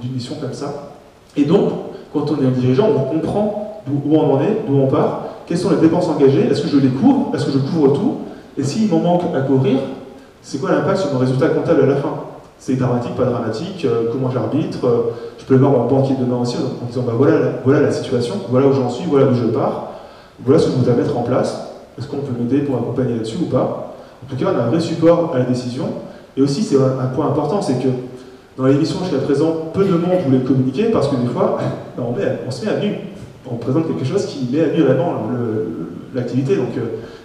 d'une mission comme ça. Et donc, quand on est un dirigeant, on comprend où on en est, d'où on part, quelles sont les dépenses engagées, est-ce que je les couvre, est-ce que je couvre tout, et s'il m'en manque à couvrir, c'est quoi l'impact sur mon résultat comptable à la fin? C'est dramatique, pas dramatique, comment j'arbitre, je peux le voir mon banquier demain aussi en disant bah voilà la situation, voilà où j'en suis, voilà d'où je pars, voilà ce que je voudrais mettre en place, est-ce qu'on peut m'aider pour m'accompagner là-dessus ou pas? En tout cas, on a un vrai support à la décision. Et aussi, c'est un point important, c'est que dans l'émission jusqu'à présent, peu de monde voulait communiquer parce que des fois, on se met à nu. On présente quelque chose qui met à nu vraiment l'activité. Donc,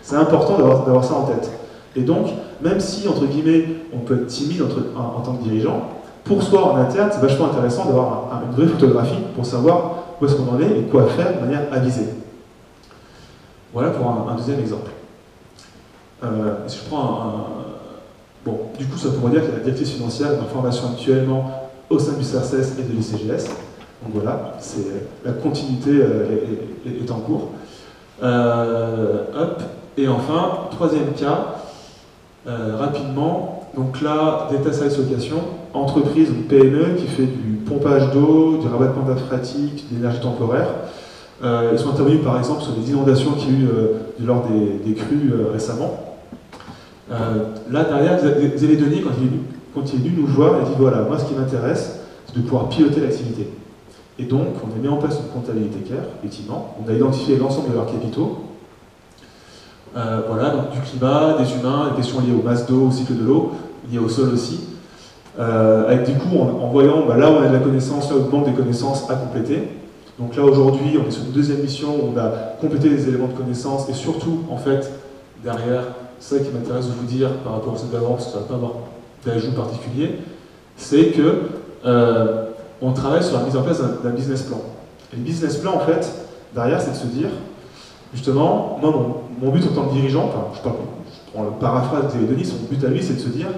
c'est important d'avoir ça en tête. Et donc, même si, entre guillemets, on peut être timide en tant que dirigeant, pour soi, en interne, c'est vachement intéressant d'avoir une vraie photographie pour savoir où est-ce qu'on en est et quoi faire de manière avisée. Voilà pour un deuxième exemple. Si je prends bon, du coup, ça pourrait dire que la directrice financière est en formation actuellement au sein du CRCS et de l'ICGS. Donc voilà, la continuité est en cours. Et enfin, troisième cas, rapidement, donc là, data science location, entreprise ou PME qui fait du pompage d'eau, du rabattement nappes phréatiques, de l'énergie temporaire. Ils sont intervenus par exemple sur les inondations qu'il y a eu lors des crues récemment. Là derrière, Xavier Denis, quand il est venu nous voir, il a dit voilà, moi ce qui m'intéresse, c'est de pouvoir piloter l'activité. Et donc, on a mis en place une comptabilité CARE, effectivement, on a identifié l'ensemble de leurs capitaux. Voilà, donc du climat, des humains, des questions liées aux masses d'eau, au cycle de l'eau, liées au sol aussi. Avec du coup, en voyant là où on a de la connaissance, là où on manque des connaissances à compléter. Donc là aujourd'hui, on est sur une deuxième mission où on a complété les éléments de connaissance et surtout, en fait, derrière, c'est ça qui m'intéresse de vous dire par rapport à cette avance, ça ne va pas avoir d'ajout particulier, c'est que on travaille sur la mise en place d'un business plan. Et le business plan, en fait, derrière, c'est de se dire, justement, moi, mon but en tant que dirigeant, je prends le paraphrase de Xavier Denis, son but à lui, c'est de se dire,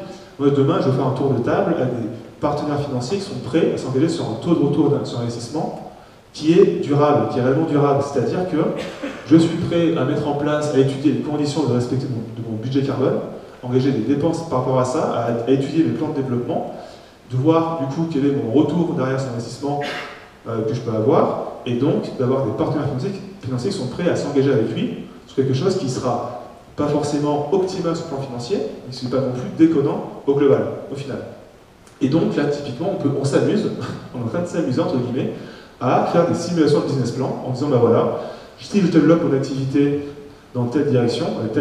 moi, demain, je vais faire un tour de table à des partenaires financiers qui sont prêts à s'engager sur un taux de retour sur investissement qui est durable, qui est réellement durable. C'est-à-dire que je suis prêt à mettre en place, à étudier les conditions de respect de mon budget carbone, engager des dépenses par rapport à ça, à étudier mes plans de développement, de voir du coup quel est mon retour derrière cet investissement que je peux avoir, et donc d'avoir des partenaires financiers qui sont prêts à s'engager avec lui sur quelque chose qui sera pas forcément optimal sur le plan financier, mais qui n'est pas non plus déconnant au global, au final. Et donc là, typiquement, on s'amuse, on est en train de s'amuser, entre guillemets, à faire des simulations de business plan en disant, bah voilà, si je développe mon activité dans telle direction, avec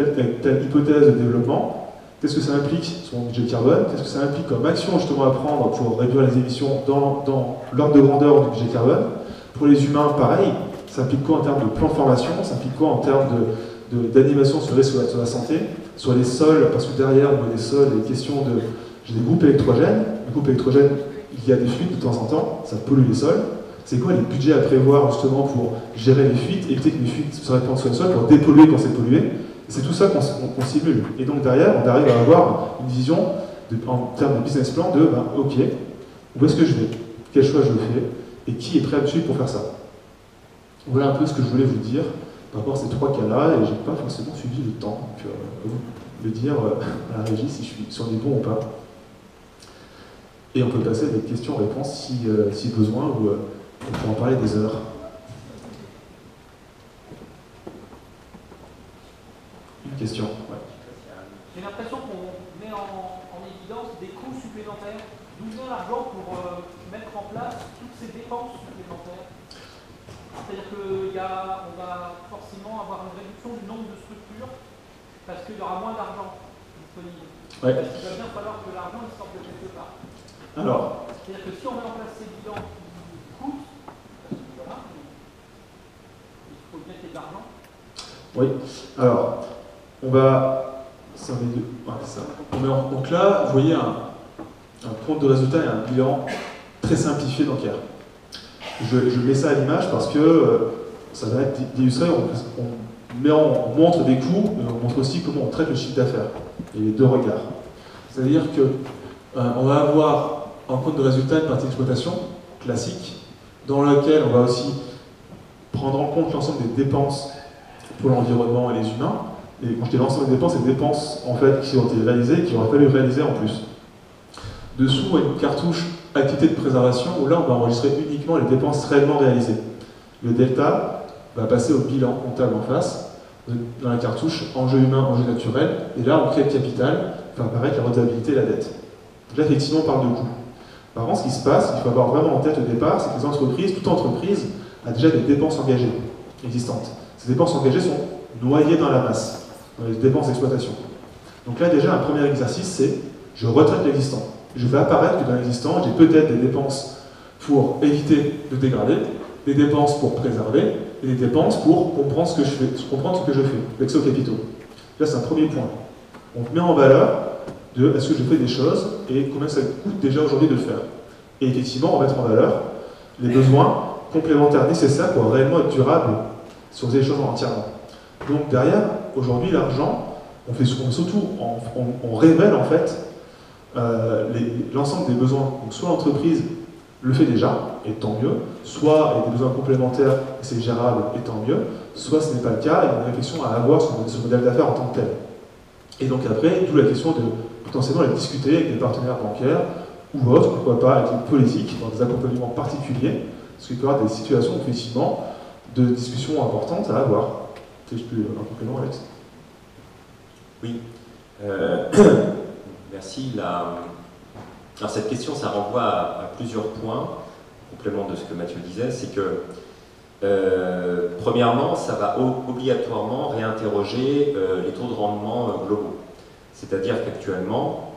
telle hypothèse de développement, qu'est-ce que ça implique sur mon budget carbone, qu'est-ce que ça implique comme action justement à prendre pour réduire les émissions dans l'ordre de grandeur du budget carbone. Pour les humains, pareil, ça implique quoi en termes de plan de formation, ça implique quoi en termes d'animation sur la santé, sur les sols, parce que derrière, au niveau des sols, il y a des questions j'ai des groupes électrogènes, les groupes électrogènes, il y a des fuites de temps en temps, ça pollue les sols. C'est quoi les budgets à prévoir justement pour gérer les fuites, éviter que les fuites se répandent sur le sol, pour dépolluer quand c'est pollué? C'est tout ça qu'on simule. Et donc derrière, on arrive à avoir une vision en termes de business plan de ok, où est-ce que je vais? Quel choix je fais? Et qui est prêt à me suivre pour faire ça? Voilà un peu ce que je voulais vous dire par rapport à ces trois cas-là, et j'ai pas forcément suivi le temps. Donc, vous me dire à la régie si je suis sur les bons ou pas. Et on peut passer à des questions-réponses si besoin, ou on peut en parler des heures. Une question. Ouais. J'ai l'impression qu'on met en évidence des coûts supplémentaires. D'où vient l'argent pour mettre en place toutes ces dépenses supplémentaires? C'est-à-dire qu'on va forcément avoir une réduction du nombre de structures parce qu'il y aura moins d'argent disponible. Ouais. Parce qu'il va bien falloir que l'argent sorte de quelque part. Alors, c'est-à-dire que si on met en place ces bilans qui coûtent, parce que voilà, il faut bien qu'il y ait de l'argent. oui. Alors, on va... Ça, ouais, ça. Donc là, vous voyez un compte de résultat et un bilan très simplifié d'Enquer. Je mets ça à l'image parce que ça va être illustré. On montre des coûts, mais on montre aussi comment on traite le chiffre d'affaires. Et les deux regards. C'est-à-dire que on va avoir un compte de résultat, une partie d'exploitation classique, dans laquelle on va aussi prendre en compte l'ensemble des dépenses pour l'environnement et les humains. Et quand je dis l'ensemble des dépenses, c'est des dépenses en fait, qui ont été réalisées et qui auraient fallu réaliser en plus. Dessous, on a une cartouche activité de préservation où là, on va enregistrer uniquement les dépenses réellement réalisées. Le delta va passer au bilan comptable en face, dans la cartouche enjeu humain, enjeu naturel, et là, on crée le capital, enfin apparaître la redevabilité et la dette. Donc là, effectivement, on parle de coûts. Par contre, ce qui se passe, il faut avoir vraiment en tête au départ, c'est que les entreprises, toute entreprise, a déjà des dépenses engagées existantes. Ces dépenses engagées sont noyées dans la masse, dans les dépenses d'exploitation. Donc là, déjà, un premier exercice, c'est je retraite l'existant. Je fais apparaître que dans l'existant, j'ai peut-être des dépenses pour éviter de dégrader, des dépenses pour préserver, et des dépenses pour comprendre ce que je fais, avec ce capitaux. Là, c'est un premier point. On met en valeur de est-ce que je fais des choses et combien ça coûte déjà aujourd'hui de le faire. Et effectivement, on va mettre en valeur les besoins complémentaires nécessaires pour réellement être durable si on faisait les choses entièrement. Donc derrière, aujourd'hui, l'argent, on révèle en fait l'ensemble des besoins. Donc soit l'entreprise le fait déjà, et tant mieux, soit il y a des besoins complémentaires et c'est gérable, et tant mieux, soit ce n'est pas le cas, il y a une réflexion à avoir sur ce modèle d'affaires en tant que tel. Et donc après, d'où la question de potentiellement aller discuter avec des partenaires bancaires ou autres, pourquoi pas avec les politiques, dans des accompagnements particuliers, parce qu'il peut y avoir des situations effectivement de discussions importantes à avoir. C'est juste un complément, Alex. Oui. Merci. Alors cette question, ça renvoie à plusieurs points, en complément de ce que Mathieu disait, c'est que premièrement, ça va obligatoirement réinterroger les taux de rendement globaux. C'est-à-dire qu'actuellement,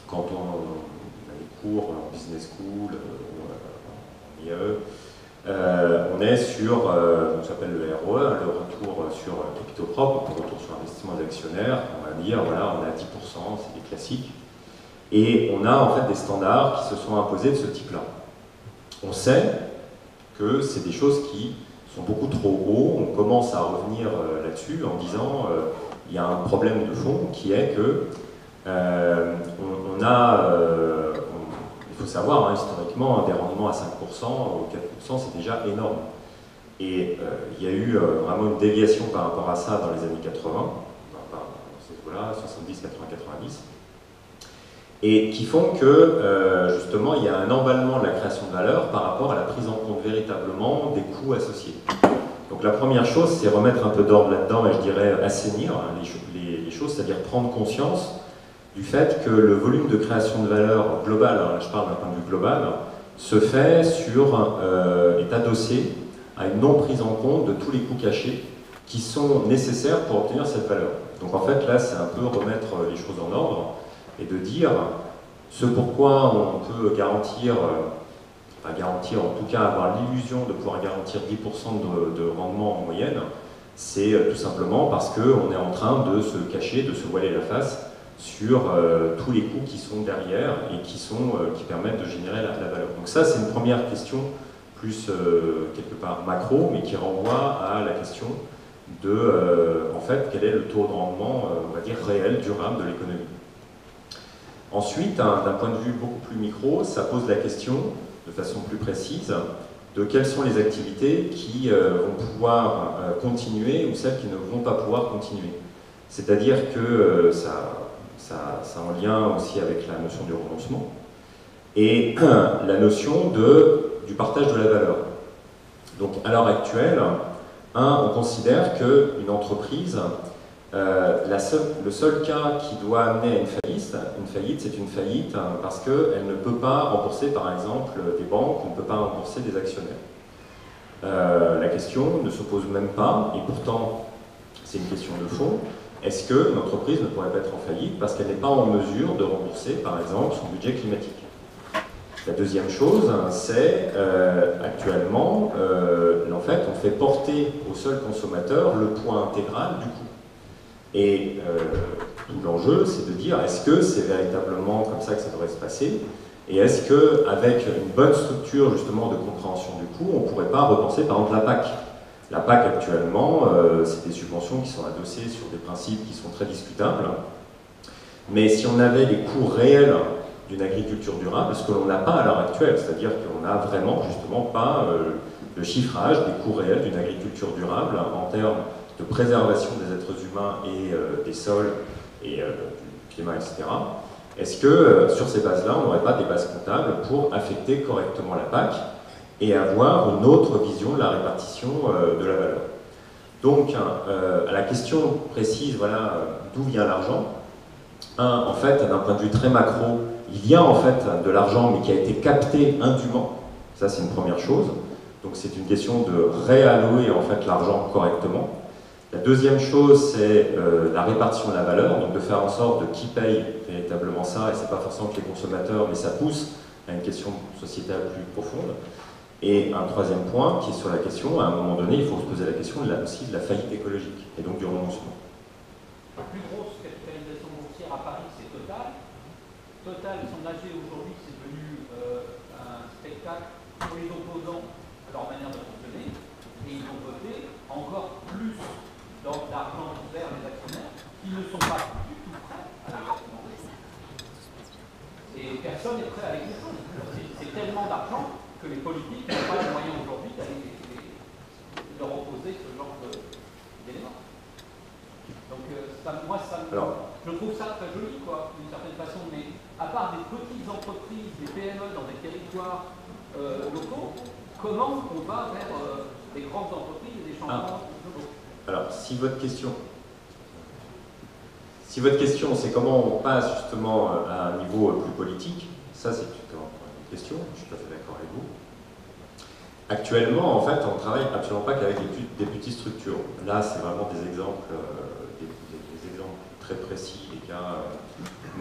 quand on a des cours en business school ou en IE, on est sur ce qu'on s'appelle le ROE, le retour sur capitaux propres, le retour sur investissement des actionnaires. On va dire, voilà, on est à 10%, c'est des classiques. Et on a en fait des standards qui se sont imposés de ce type-là. On sait que c'est des choses qui sont beaucoup trop hauts. On commence à revenir là-dessus en disant il y a un problème de fond qui est que il faut savoir, hein, historiquement, des rendements à 5% ou 4%, c'est déjà énorme. Et il y a eu vraiment une déviation par rapport à ça dans les années 80, dans ces eaux-là, 70, 80, 90. Et qui font que, justement, il y a un emballement de la création de valeur par rapport à la prise en compte véritablement des coûts associés. Donc la première chose, c'est remettre un peu d'ordre là-dedans, et je dirais assainir les choses, c'est-à-dire prendre conscience du fait que le volume de création de valeur globale, alors là je parle d'un point de vue global, se fait est adossé à une non prise en compte de tous les coûts cachés qui sont nécessaires pour obtenir cette valeur. Donc en fait là, c'est un peu remettre les choses en ordre, et de dire ce pourquoi on peut garantir, en tout cas avoir l'illusion de pouvoir garantir 10% de rendement en moyenne, c'est tout simplement parce qu'on est en train de se cacher, de se voiler la face sur tous les coûts qui sont derrière et qui permettent de générer la valeur. Donc ça, c'est une première question plus quelque part macro, mais qui renvoie à la question de, en fait, quel est le taux de rendement, on va dire, réel, durable de l'économie. Ensuite, d'un point de vue beaucoup plus micro, ça pose la question, de façon plus précise, de quelles sont les activités qui vont pouvoir continuer ou celles qui ne vont pas pouvoir continuer. C'est-à-dire que ça a un lien aussi avec la notion du renoncement. et la notion du partage de la valeur. Donc à l'heure actuelle, on considère qu'une entreprise, le seul cas qui doit amener à une faillite c'est une faillite parce qu'elle ne peut pas rembourser par exemple des banques, ou ne peut pas rembourser des actionnaires. La question ne se pose même pas, et pourtant c'est une question de fond. Est-ce qu'une entreprise ne pourrait pas être en faillite parce qu'elle n'est pas en mesure de rembourser par exemple son budget climatique? La deuxième chose, c'est actuellement, en fait, on fait porter au seul consommateur le poids intégral du coût. Et tout l'enjeu, c'est de dire, est-ce que c'est véritablement comme ça que ça devrait se passer? Et est-ce qu'avec une bonne structure justement de compréhension du coût, on ne pourrait pas repenser par exemple la PAC? La PAC actuellement, c'est des subventions qui sont adossées sur des principes qui sont très discutables. Mais si on avait les coûts réels d'une agriculture durable, ce que l'on n'a pas à l'heure actuelle, c'est-à-dire qu'on n'a vraiment justement pas le chiffrage des coûts réels d'une agriculture durable en termes de préservation des êtres humains et des sols et du climat, etc. Est-ce que sur ces bases-là, on n'aurait pas des bases comptables pour affecter correctement la PAC et avoir une autre vision de la répartition de la valeur? Donc, à la question précise, voilà, d'où vient l'argent? En fait, d'un point de vue très macro, il y a en fait de l'argent, mais qui a été capté indûment. Ça, c'est une première chose. Donc, c'est une question de réallouer en fait l'argent correctement. La deuxième chose, c'est la répartition de la valeur, donc de faire en sorte de qui paye véritablement ça, et c'est pas forcément que les consommateurs, mais ça pousse à une question sociétale plus profonde. Et un troisième point, qui est sur la question, à un moment donné, il faut se poser la question aussi de la faillite écologique, et donc du renoncement. La plus grosse capitalisation boursière à Paris, c'est Total. Total, son AG aujourd'hui, c'est devenu un spectacle pour les opposants à leur manière de fonctionner, et ils ont voté encore plus d'argent vers les actionnaires qui ne sont pas du tout prêts à l'investissement. Et personne n'est prêt à les choses. C'est tellement d'argent que les politiques n'ont pas les moyens aujourd'hui d'aller leur opposer ce genre d'éléments. Donc je trouve ça très joli, quoi, d'une certaine façon, mais à part des petites entreprises, des PME dans des territoires locaux, comment on va vers des grandes entreprises et des changements globaux? Alors, si votre question, c'est comment on passe justement à un niveau plus politique, ça c'est une question, je suis tout à fait d'accord avec vous. Actuellement, en fait, on ne travaille absolument pas qu'avec des petites structures. Là, c'est vraiment des exemples, des exemples très précis, les cas.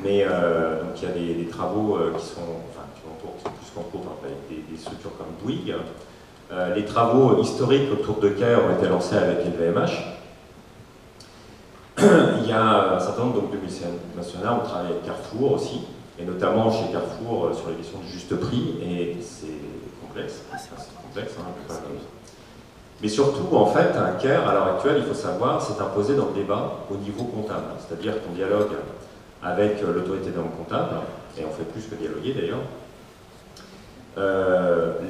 Mais donc il y a des travaux qui sont plus qu'en cours, avec des structures comme Bouygues. Les travaux historiques autour de CARE ont été lancés avec LVMH. Il y a un certain nombre de multinationales, on travaille avec Carrefour aussi, et notamment chez Carrefour sur les questions du juste prix, et c'est complexe, mais surtout, en fait, un CARE, à l'heure actuelle, il faut savoir, c'est imposé dans le débat au niveau comptable, c'est-à-dire qu'on dialogue avec l'autorité des normes comptables, et on fait plus que dialoguer d'ailleurs.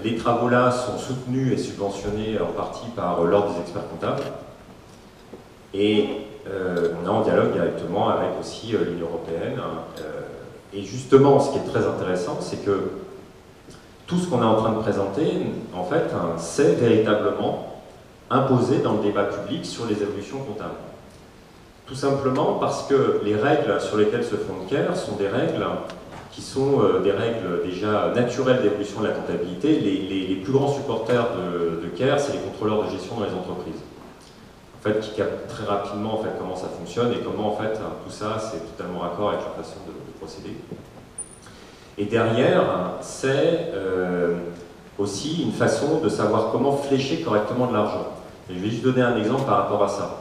Les travaux-là sont soutenus et subventionnés en partie par l'Ordre des experts comptables, et on est en dialogue directement avec aussi l'Union européenne. Et justement, ce qui est très intéressant, c'est que tout ce qu'on est en train de présenter, en fait, c'est véritablement imposé dans le débat public sur les évolutions comptables. Tout simplement parce que les règles sur lesquelles se fonde CARE sont des règles qui sont des règles déjà naturelles d'évolution de la comptabilité. Les plus grands supporters de CARE, c'est les contrôleurs de gestion dans les entreprises. En fait, qui captent très rapidement en fait, comment ça fonctionne et comment en fait, tout ça, c'est totalement raccord avec leur façon de procéder. Et derrière, c'est aussi une façon de savoir comment flécher correctement de l'argent. Et je vais juste donner un exemple par rapport à ça.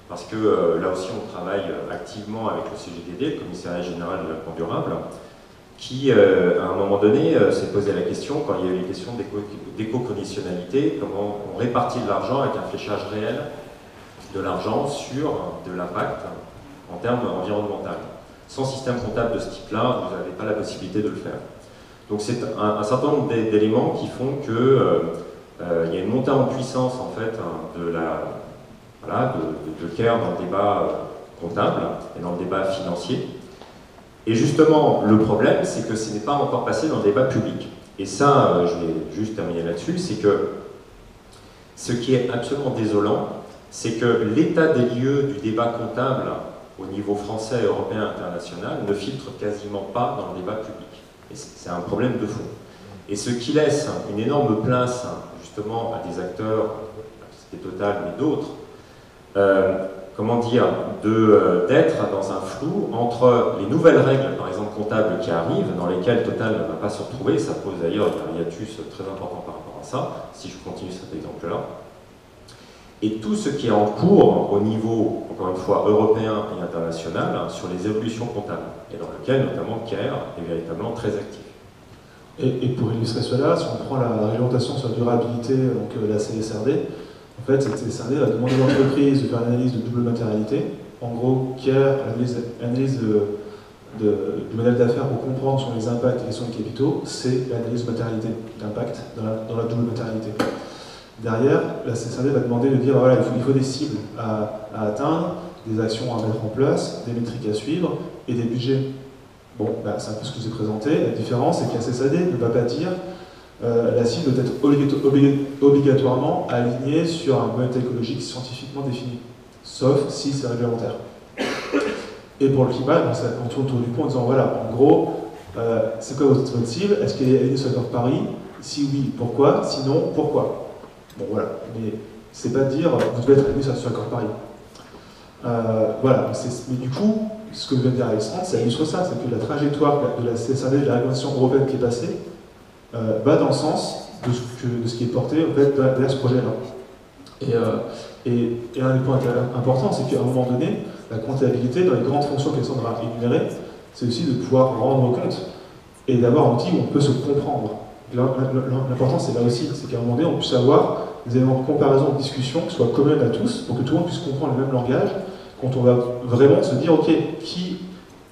Parce que là aussi, on travaille activement avec le CGTD, le Commissariat Général de Développement Durable, qui, à un moment donné, s'est posé la question, quand il y a eu les questions d'éco-conditionnalité, comment on répartit de l'argent avec un fléchage réel de l'argent sur de l'impact en termes environnementaux. Sans système comptable de ce type-là, vous n'avez pas la possibilité de le faire. Donc c'est un certain nombre d'éléments qui font qu'il y a une montée en puissance en fait de CARE dans le débat comptable et dans le débat financier. Et justement, le problème, c'est que ce n'est pas encore passé dans le débat public. Et ça, je vais juste terminer là-dessus, c'est que ce qui est absolument désolant, c'est que l'état des lieux du débat comptable au niveau français, européen, international ne filtre quasiment pas dans le débat public. Et c'est un problème de fond. Et ce qui laisse une énorme place, justement, à des acteurs, c'était Total, mais d'autres, comment dire, d'être dans un flou entre les nouvelles règles, par exemple comptables, qui arrivent, dans lesquelles Total ne va pas se retrouver. Ça pose d'ailleurs un hiatus très important par rapport à ça, si je continue cet exemple-là. Et tout ce qui est en cours au niveau, encore une fois, européen et international, sur les évolutions comptables, et dans lequel, notamment, CARE est véritablement très actif. Et pour illustrer cela, si on prend la réglementation sur la durabilité, donc la CSRD, en fait, cette CSRD a demandé aux entreprises de faire une analyse de double matérialité. En gros, CARE, l'analyse du modèle d'affaires pour comprendre sur les impacts et sur les capitaux, c'est l'analyse de matérialité, d'impact dans la double matérialité. Derrière, la CSRD va demander de dire, voilà, il faut des cibles à atteindre, des actions à mettre en place, des métriques à suivre et des budgets. Bon, bah, c'est un peu ce que je vous ai présenté. La différence, c'est que la CSRD ne va pas dire la cible doit être obligatoirement alignée sur un modèle écologique scientifiquement défini, sauf si c'est réglementaire. Et pour le climat, on tourne autour du pot en disant, voilà, en gros, c'est quoi votre cible? Est-ce qu'elle est alignée sur l'accord de Paris? Si oui, pourquoi? Sinon, pourquoi? Bon, voilà. Mais c'est pas dire, vous devez être aligné sur l'accord de Paris. Voilà. Mais du coup, ce que je viens de dire à Alexandre, ça illustre ça, c'est que la trajectoire de la CSRD, de la réglementation européenne qui est passée, va dans le sens de ce qui est porté en fait, derrière ce projet-là. Et un des points importants, c'est qu'à un moment donné, la comptabilité, dans les grandes fonctions qu'Alexandre a énumérées, c'est aussi de pouvoir rendre compte et d'avoir un outil où on peut se comprendre. L'important, c'est là aussi, c'est qu'à un moment donné, on puisse avoir des éléments de comparaison, de discussion qui soient communs à tous, pour que tout le monde puisse comprendre le même langage, quand on va vraiment se dire, ok, qui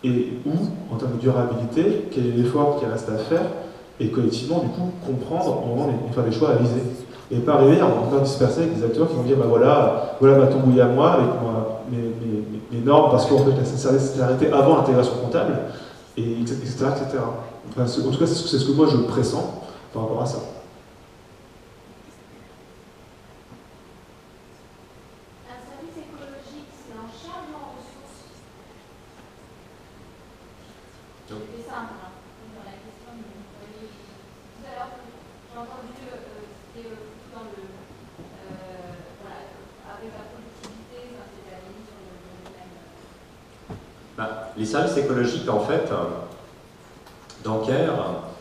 et où, en termes de durabilité, quel est l'effort qui reste à faire, et collectivement, du coup, comprendre au moment de faire des choix à viser. Et pas arriver à encore disperser avec des acteurs qui vont dire, bah voilà ma tambouille à moi, avec mes normes, parce qu'en fait, la CSRD s'est arrêtée avant l'intégration comptable, et etc. Enfin, en tout cas, c'est ce que moi je pressens par rapport à ça. Un service écologique, c'est un charge en ressources. C'est simple, hein, dans la question de tout à l'heure, j'ai entendu c'était dans le voilà, avec la productivité, ça s'est aligné sur le même. Les services écologiques, en fait, dans CARE,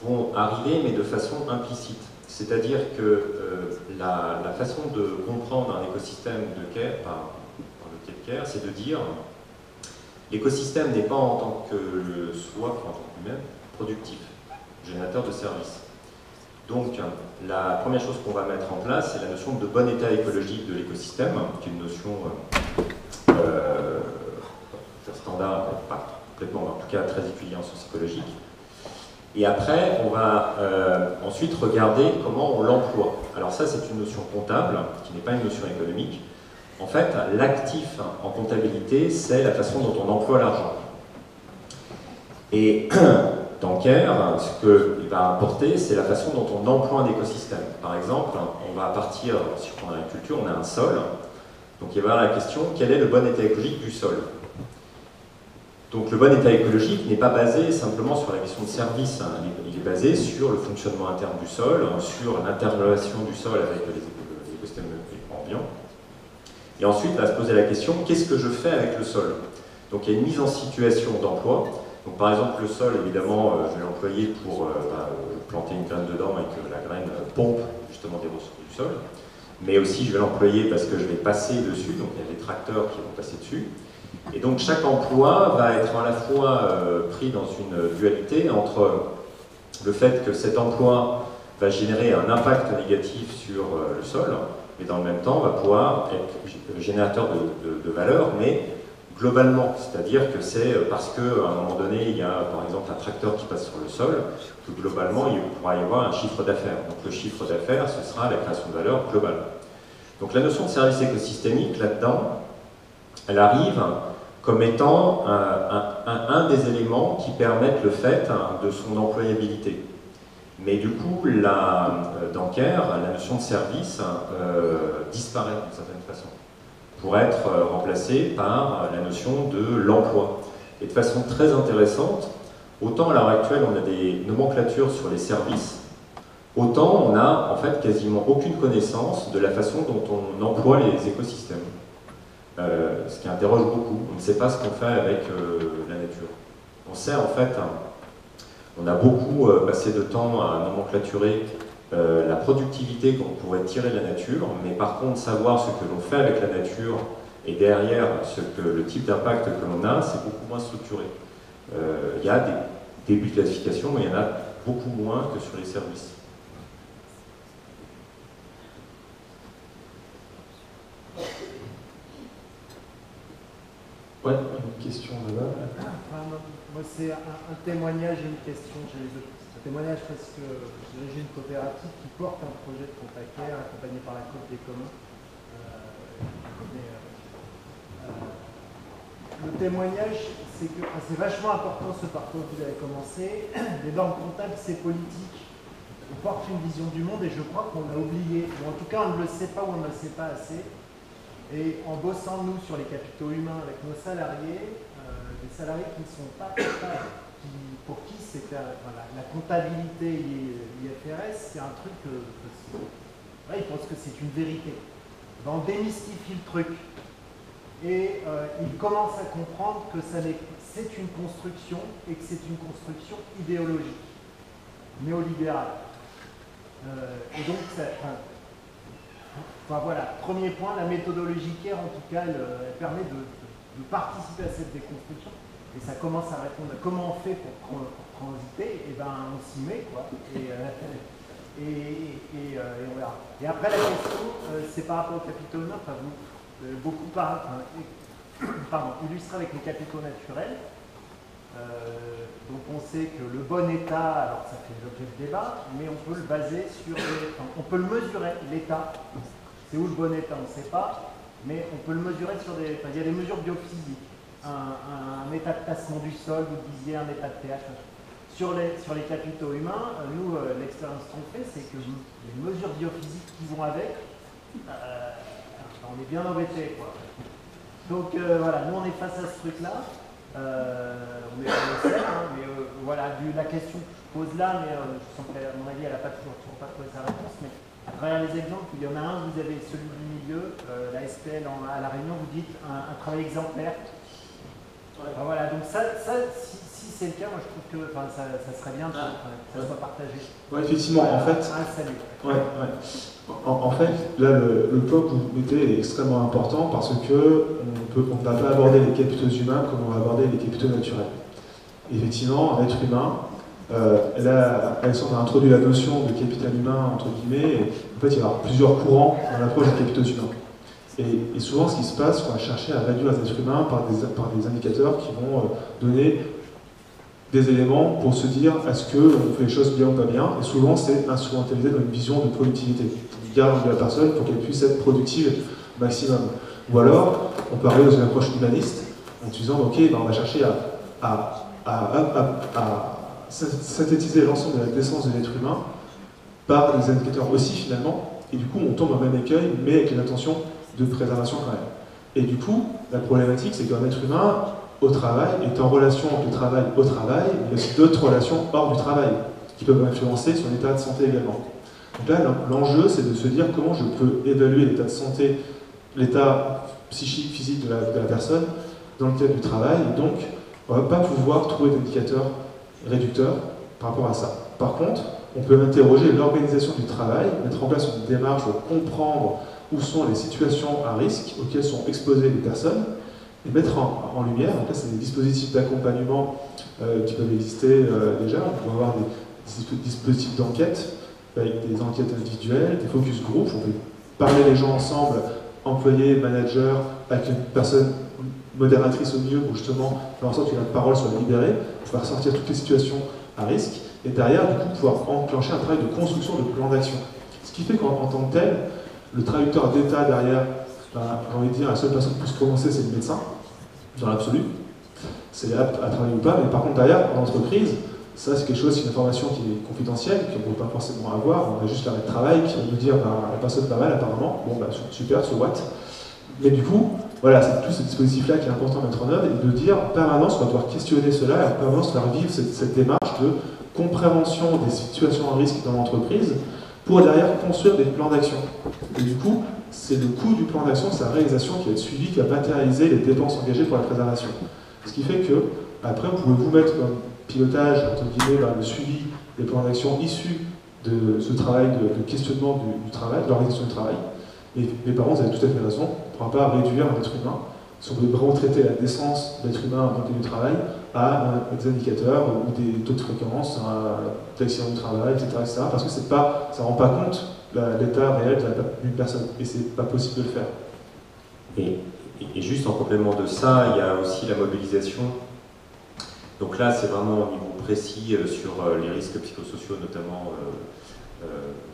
vont arriver, mais de façon implicite. C'est-à-dire que la façon de comprendre un écosystème de CARE, par le biais de CARE, c'est de dire l'écosystème n'est pas en tant que soi, en tant que lui-même, productif, générateur de services. Donc, la première chose qu'on va mettre en place, c'est la notion de bon état écologique de l'écosystème, qui est une notion standard, pas complètement, mais en tout cas très étudiée en sciences écologiques. Et après, on va ensuite regarder comment on l'emploie. Alors ça, c'est une notion comptable, qui n'est pas une notion économique. En fait, l'actif en comptabilité, c'est la façon dont on emploie l'argent. Et dans CARE, ce qu'il va apporter, c'est la façon dont on emploie un écosystème. Par exemple, on va partir, si je prends l'agriculture, on a un sol. Donc il va y avoir la question, quel est le bon état écologique du sol? Donc le bon état écologique n'est pas basé simplement sur la question de service, hein. Il est basé sur le fonctionnement interne du sol, sur l'interrelation du sol avec les écosystèmes ambiants. Et ensuite, on va se poser la question, qu'est-ce que je fais avec le sol? Donc il y a une mise en situation d'emploi. Donc par exemple, le sol, évidemment, je vais l'employer pour planter une graine dedans et que la graine pompe justement des ressources du sol. Mais aussi, je vais l'employer parce que je vais passer dessus, donc il y a des tracteurs qui vont passer dessus. Et donc chaque emploi va être à la fois pris dans une dualité entre le fait que cet emploi va générer un impact négatif sur le sol, mais dans le même temps va pouvoir être générateur de valeur, mais globalement, c'est-à-dire que c'est parce qu'à un moment donné, il y a par exemple un tracteur qui passe sur le sol, que globalement, il pourra y avoir un chiffre d'affaires. Donc le chiffre d'affaires, ce sera la création de valeur globale. Donc la notion de service écosystémique, là-dedans, elle arrive comme étant un des éléments qui permettent le fait de son employabilité. Mais du coup, dans CARE, la notion de service disparaît d'une certaine façon, pour être remplacée par la notion de l'emploi. Et de façon très intéressante, autant à l'heure actuelle on a des nomenclatures sur les services, autant on n'a en fait quasiment aucune connaissance de la façon dont on emploie les écosystèmes. Ce qui interroge beaucoup. On ne sait pas ce qu'on fait avec la nature. On sait en fait, on a beaucoup passé de temps à nomenclaturer la productivité qu'on pourrait tirer de la nature, mais par contre savoir ce que l'on fait avec la nature et derrière le type d'impact que l'on a, c'est beaucoup moins structuré. Il y a des débuts de classification, mais il y en a beaucoup moins que sur les services. Ouais, une question là-bas. Moi, c'est un témoignage et une question. J'ai les deux. Un témoignage parce que j'ai une coopérative qui porte un projet de CONTACARE accompagné par la Côte des Communs. Le témoignage, c'est que c'est vachement important ce parcours que vous avez commencé. Les normes comptables, c'est politique. On porte une vision du monde et je crois qu'on l'a oublié. Ou en tout cas, on ne le sait pas ou on ne le sait pas assez. Et en bossant, nous, sur les capitaux humains avec nos salariés, des salariés qui ne sont pas pour qui c'est la comptabilité IFRS, c'est un truc ils pensent que c'est une vérité. On démystifie le truc. Et ils commencent à comprendre que c'est une construction et que c'est une construction idéologique, néolibérale. Et donc, voilà, premier point, la méthodologie CARE, en tout cas, elle permet de participer à cette déconstruction. Et ça commence à répondre à comment on fait pour transiter. Et ben, on s'y met, quoi. Et on verra. Et après, la question, c'est par rapport au capitaux humains. Beaucoup illustré avec les capitaux naturels. Donc on sait que le bon état, alors ça fait l'objet de débat, mais on peut le baser sur on peut le mesurer, l'état. C'est où le bon état, on ne sait pas, mais on peut le mesurer sur il y a des mesures biophysiques. Un état de tassement du sol, vous disiez un état de pH. Sur les capitaux humains, nous, l'expérience qu'on fait, c'est que les mesures biophysiques qui vont avec, on est bien embêté, quoi. Donc voilà, nous on est face à ce truc-là. On est dans le sel, mais voilà, la question que je pose là, mais je sens qu'à mon avis, elle n'a toujours pas trouvé sa réponse. Mais à travers les exemples, il y en a un, vous avez celui du milieu, la SPL à La Réunion, vous dites un travail exemplaire. Ouais. Enfin, voilà, donc ça si c'est le cas, moi je trouve que ça serait bien que ça soit partagé. Ouais, effectivement, en fait. Salut. Ouais. En fait, là, le point que vous mettez est extrêmement important parce que on ne va pas aborder les capitaux humains comme on va aborder les capitaux naturels. Effectivement, un être humain, Alexandre a introduit la notion de capital humain, entre guillemets, et en fait, il y a plusieurs courants dans l'approche des capitaux humains. Et souvent, ce qui se passe, on va chercher à réduire les êtres humains par des indicateurs qui vont donner des éléments pour se dire est-ce qu'on fait les choses bien ou pas bien, et souvent c'est instrumentalisé dans une vision de productivité. On garde de la personne pour qu'elle puisse être productive au maximum. Ou alors, on peut arriver dans une approche humaniste en disant ok, on va chercher à synthétiser l'ensemble de la naissance de l'être humain par des indicateurs aussi finalement, et du coup on tombe dans le même écueil, mais avec une intention de préservation quand même. Et du coup, la problématique c'est qu'un être humain au travail est en relation avec le travail au travail, mais il y a aussi d'autres relations hors du travail qui peuvent influencer son état de santé également. Donc là, l'enjeu, c'est de se dire comment je peux évaluer l'état de santé, l'état psychique, physique de la personne dans le cadre du travail. Et donc, on ne va pas pouvoir trouver d'indicateurs réducteurs par rapport à ça. Par contre, on peut interroger l'organisation du travail, mettre en place une démarche pour comprendre où sont les situations à risque auxquelles sont exposées les personnes, et mettre en lumière, donc là c'est des dispositifs d'accompagnement qui peuvent exister déjà, on peut avoir des dispositifs d'enquête, avec des enquêtes individuelles, des focus groups, on peut parler les gens ensemble, employés, managers, avec une personne modératrice au milieu pour justement faire en sorte que la parole soit libérée, pour faire sortir toutes les situations à risque, et derrière du coup pouvoir enclencher un travail de construction de plan d'action. Ce qui fait qu'en tant que tel, le traducteur d'état derrière, j'ai envie de dire, la seule personne qui peut se prononcer, c'est le médecin. dans l'absolu. C'est apte à travailler ou pas, mais par contre derrière, en entreprise, ça c'est quelque chose, c'est une information qui est confidentielle, qu'on ne peut pas forcément avoir. On a juste l'arrêt de travail qui va nous dire bah, la personne pas mal apparemment, bon bah super, so what. Mais du coup, voilà, c'est tout ce dispositif-là qui est important à mettre en œuvre et de dire en permanence, on va devoir questionner cela et en permanence faire vivre cette démarche de compréhension des situations à risque dans l'entreprise pour derrière construire des plans d'action. Et du coup, c'est le coût du plan d'action, sa réalisation qui va être suivi, qui va matérialiser les dépenses engagées pour la préservation. Ce qui fait que, après, vous pouvez vous mettre comme pilotage, entre guillemets, le suivi des plans d'action issus de ce travail de questionnement du travail, de l'organisation du travail. Et mes parents, vous avez tout à fait raison, on ne pourra pas réduire un être humain, si on veut vraiment traiter la décence de l'être humain dans le cadre du travail, à des indicateurs ou des taux de fréquence, d'accident du travail, etc., parce que ça ne rend pas compte l'état réel d'une personne, et c'est pas possible de le faire. Et juste en complément de ça, il y a aussi la mobilisation. Donc là, c'est vraiment au niveau précis sur les risques psychosociaux, notamment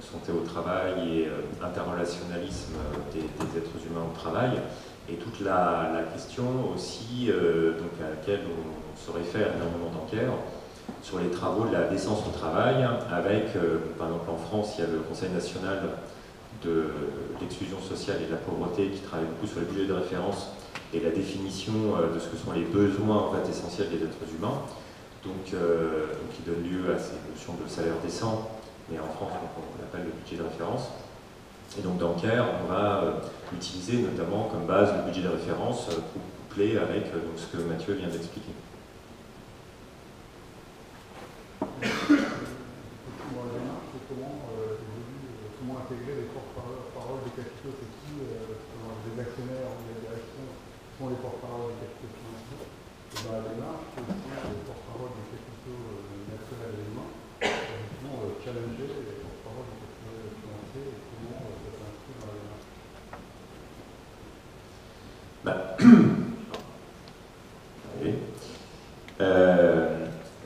santé au travail et interrelationnalisme des êtres humains au travail. Et toute la question aussi, donc à laquelle on se réfère énormément d'enquêtes, sur les travaux de la décence au travail, avec, par exemple en France, il y a le Conseil national de l'exclusion sociale et de la pauvreté qui travaille beaucoup sur les budgets de référence et la définition de ce que sont les besoins en fait, essentiels des êtres humains, donc qui donne lieu à ces notions de salaire décent, mais en France on l'appelle le budget de référence. Et donc dans CARE, on va utiliser notamment comme base le budget de référence couplé avec donc, ce que Mathieu vient d'expliquer. Comment intégrer les porte-paroles des capitaux, c'est qui les actionnaires ou les directions sont les porte-paroles des capitaux financiers. Et dans la démarche, c'est aussi les porte-paroles des capitaux nationaux et humains, effectivement challenger les porte-paroles des capitaux financiers et comment ça s'inscrit dans la démarche.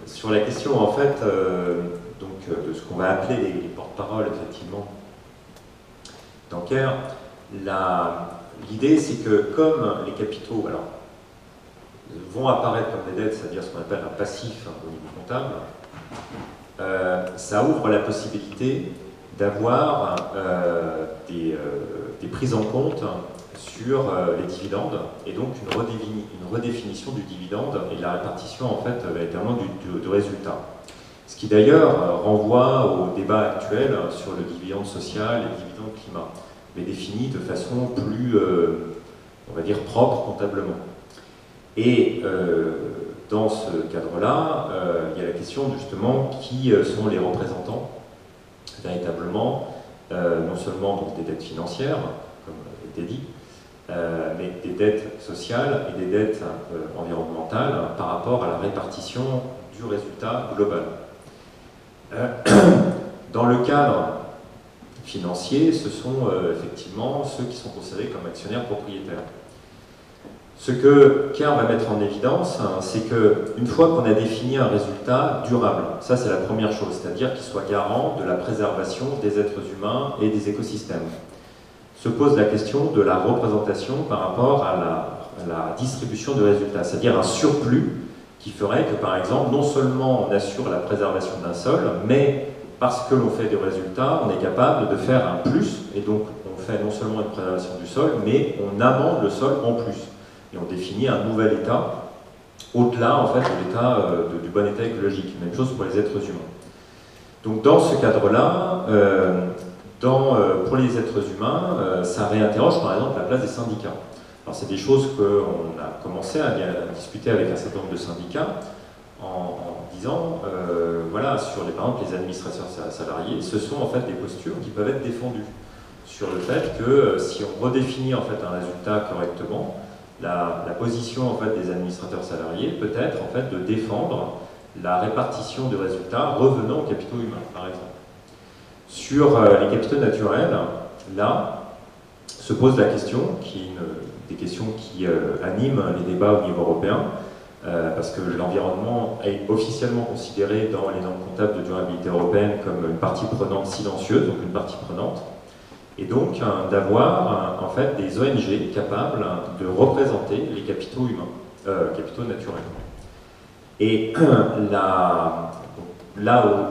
Sur la question en fait de ce qu'on va appeler les porte-paroles effectivement dans CARE, l'idée c'est que comme les capitaux vont apparaître comme des dettes, c'est-à-dire ce qu'on appelle un passif au niveau comptable, ça ouvre la possibilité d'avoir des prises en compte sur les dividendes et donc une redéfinition du dividende et de la répartition en fait véritablement du résultat. Ce qui d'ailleurs renvoie au débat actuel sur le dividende social et le dividende climat, mais défini de façon plus, on va dire, propre comptablement. Et dans ce cadre-là, il y a la question justement qui sont les représentants véritablement, non seulement donc, des dettes financières, comme a été dit, mais des dettes sociales et des dettes environnementales par rapport à la répartition du résultat global. Dans le cadre financier, ce sont effectivement ceux qui sont considérés comme actionnaires propriétaires. Ce que CARE va mettre en évidence, c'est qu'une fois qu'on a défini un résultat durable, ça c'est la première chose, c'est-à-dire qu'il soit garant de la préservation des êtres humains et des écosystèmes, se pose la question de la représentation par rapport à la distribution de résultats, c'est-à-dire un surplus qui ferait que, par exemple, non seulement on assure la préservation d'un sol, mais parce que l'on fait des résultats, on est capable de faire un plus, et donc on fait non seulement une préservation du sol, mais on amende le sol en plus. Et on définit un nouvel état, au-delà en fait de l'état du bon état écologique. Même chose pour les êtres humains. Donc dans ce cadre-là, pour les êtres humains, ça réinterroge par exemple la place des syndicats. Alors c'est des choses qu'on a commencé à discuter avec un certain nombre de syndicats en disant, voilà, par exemple les administrateurs salariés, ce sont en fait des postures qui peuvent être défendues sur le fait que si on redéfinit en fait un résultat correctement, la position en fait des administrateurs salariés peut être en fait de défendre la répartition de résultats revenant aux capitaux humains, par exemple. Sur les capitaux naturels, là, se pose la question, qui est une des questions qui animent les débats au niveau européen, parce que l'environnement est officiellement considéré dans les normes comptables de durabilité européenne comme une partie prenante silencieuse, donc une partie prenante, et donc d'avoir en fait des ONG capables de représenter les capitaux humains. capitaux naturels. Et là,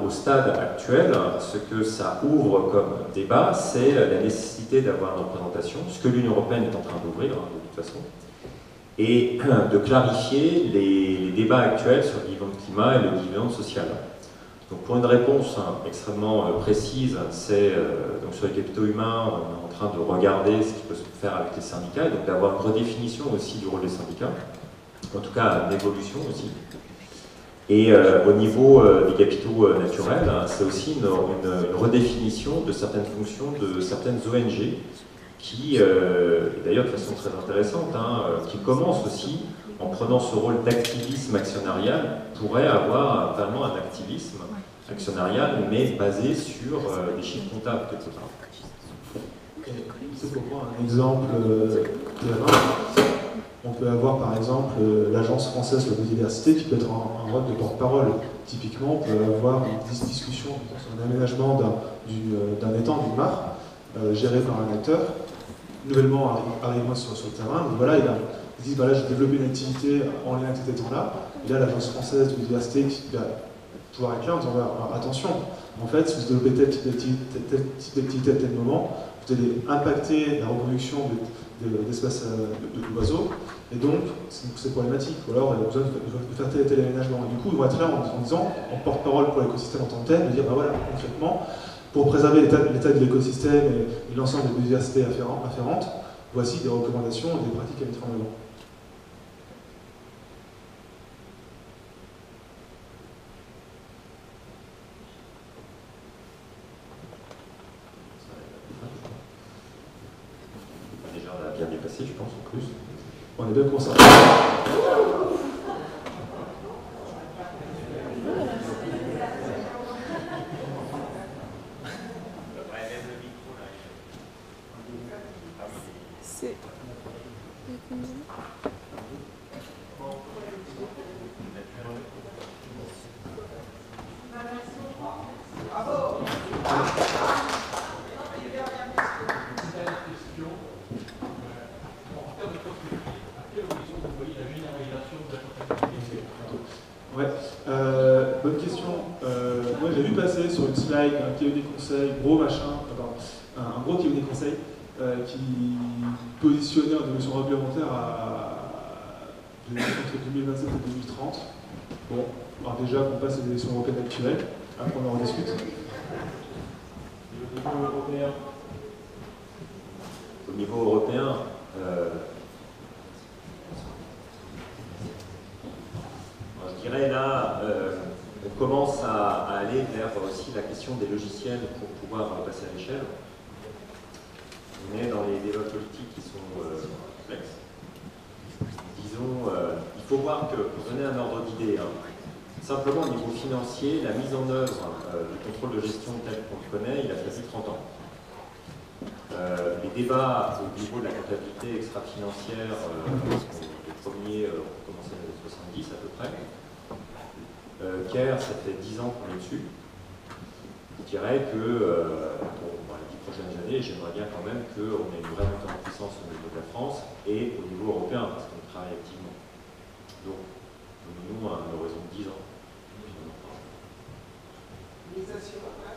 au stade actuel, ce que ça ouvre comme débat, c'est la nécessité d'avoir une représentation, ce que l'Union européenne est en train d'ouvrir, de toute façon, et de clarifier les débats actuels sur le dividende climat et le dividende social. Donc pour une réponse extrêmement précise, c'est donc sur les capitaux humains, on est en train de regarder ce qui peut se faire avec les syndicats, et donc d'avoir une redéfinition aussi du rôle des syndicats, en tout cas une évolution aussi. Et au niveau des capitaux naturels, c'est aussi une redéfinition de certaines fonctions de certaines ONG qui, d'ailleurs de façon très intéressante, qui commencent aussi, en prenant ce rôle d'activisme actionnarial, pourraient avoir vraiment un activisme actionnarial, mais basé sur des chiffres comptables, quelque part. C'est pour prendre un exemple terrain. On peut avoir par exemple l'Agence française de la biodiversité qui peut être un rôle de porte-parole. Typiquement, on peut avoir une discussion sur un aménagement d'un étang, d'une mare, géré par un acteur, nouvellement arrivé sur le terrain. Donc voilà, ils disent voilà, j'ai développé une activité en lien avec cet étang-là. Et là, l'Agence française de la biodiversité qui va pouvoir être là en disant attention, en fait, si vous développez tel type d'activité à tel moment, vous allez impacter la reproduction d'espèces d'oiseaux, et donc c'est problématique. Ou alors il y a besoin de faire tel et tel aménagement. Et du coup, ils vont être là en disant, en porte-parole pour l'écosystème en tant que tel, de dire bah voilà, concrètement, pour préserver l'état de l'écosystème et l'ensemble des biodiversités afférentes, voici des recommandations et des pratiques à mettre en avant. Bien dépassé, je pense, en plus. On est bien concentré. C'est... Ouais, bonne question. Moi j'ai vu passer sur une slide un cabinet conseil, gros machin, un gros cabinet conseil qui positionnait une évolution réglementaire entre 2027 et 2030. Bon, alors déjà qu'on passe aux élections européennes actuelles, après on en rediscute. Au niveau européen, je dirais là, on commence à aller vers aussi la question des logiciels pour pouvoir passer à l'échelle. On est dans les débats politiques qui sont complexes. Disons, il faut voir que, pour donner un ordre d'idée, simplement au niveau financier, la mise en œuvre du contrôle de gestion tel qu'on le connaît, il a quasi 30 ans. Les débats au niveau de la comptabilité extra-financière, les premiers ont commencé dans les années 70 à peu près. CARE, ça fait 10 ans qu'on est dessus. Je dirais que dans les 10 prochaines années, j'aimerais bien quand même qu'on ait une vraie montée en puissance au niveau de la France et au niveau européen, parce qu'on travaille activement. Donc, nous, à un horizon de 10 ans. Les assureurs, là,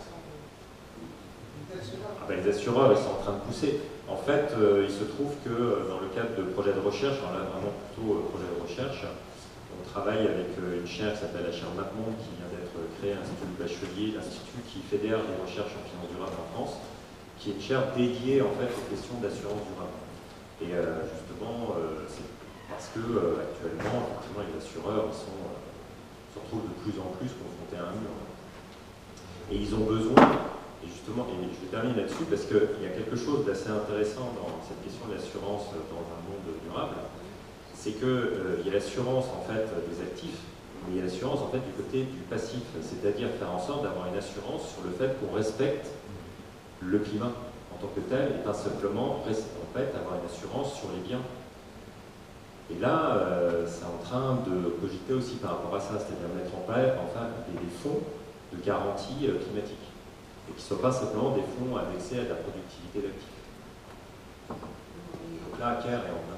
les assureurs, ils sont en train de pousser. En fait, il se trouve que dans le cadre de projets de recherche, alors là vraiment plutôt projet de recherche, on travaille avec une chaire qui s'appelle la chaire MapMonde qui vient d'être créée à l'Institut du Bachelier, l'institut qui fédère les recherches en finance durable en France, qui est une chaire dédiée en fait aux questions d'assurance durable. Et justement, c'est parce que actuellement, effectivement, les assureurs se retrouvent de plus en plus confrontés à un mur. Et ils ont besoin. Et justement, et je vais terminer là-dessus parce qu'il y a quelque chose d'assez intéressant dans cette question de l'assurance dans un monde durable, c'est qu'il y a l'assurance en fait des actifs, mais il y a l'assurance en fait du côté du passif, c'est-à-dire faire en sorte d'avoir une assurance sur le fait qu'on respecte le climat en tant que tel et pas simplement en fait avoir une assurance sur les biens. Et là, c'est en train de cogiter aussi par rapport à ça, c'est-à-dire mettre en place enfin, des fonds de garantie climatique. Et qui ne soient pas simplement des fonds annexés à de la productivité d'actifs. Donc là, CARE est en train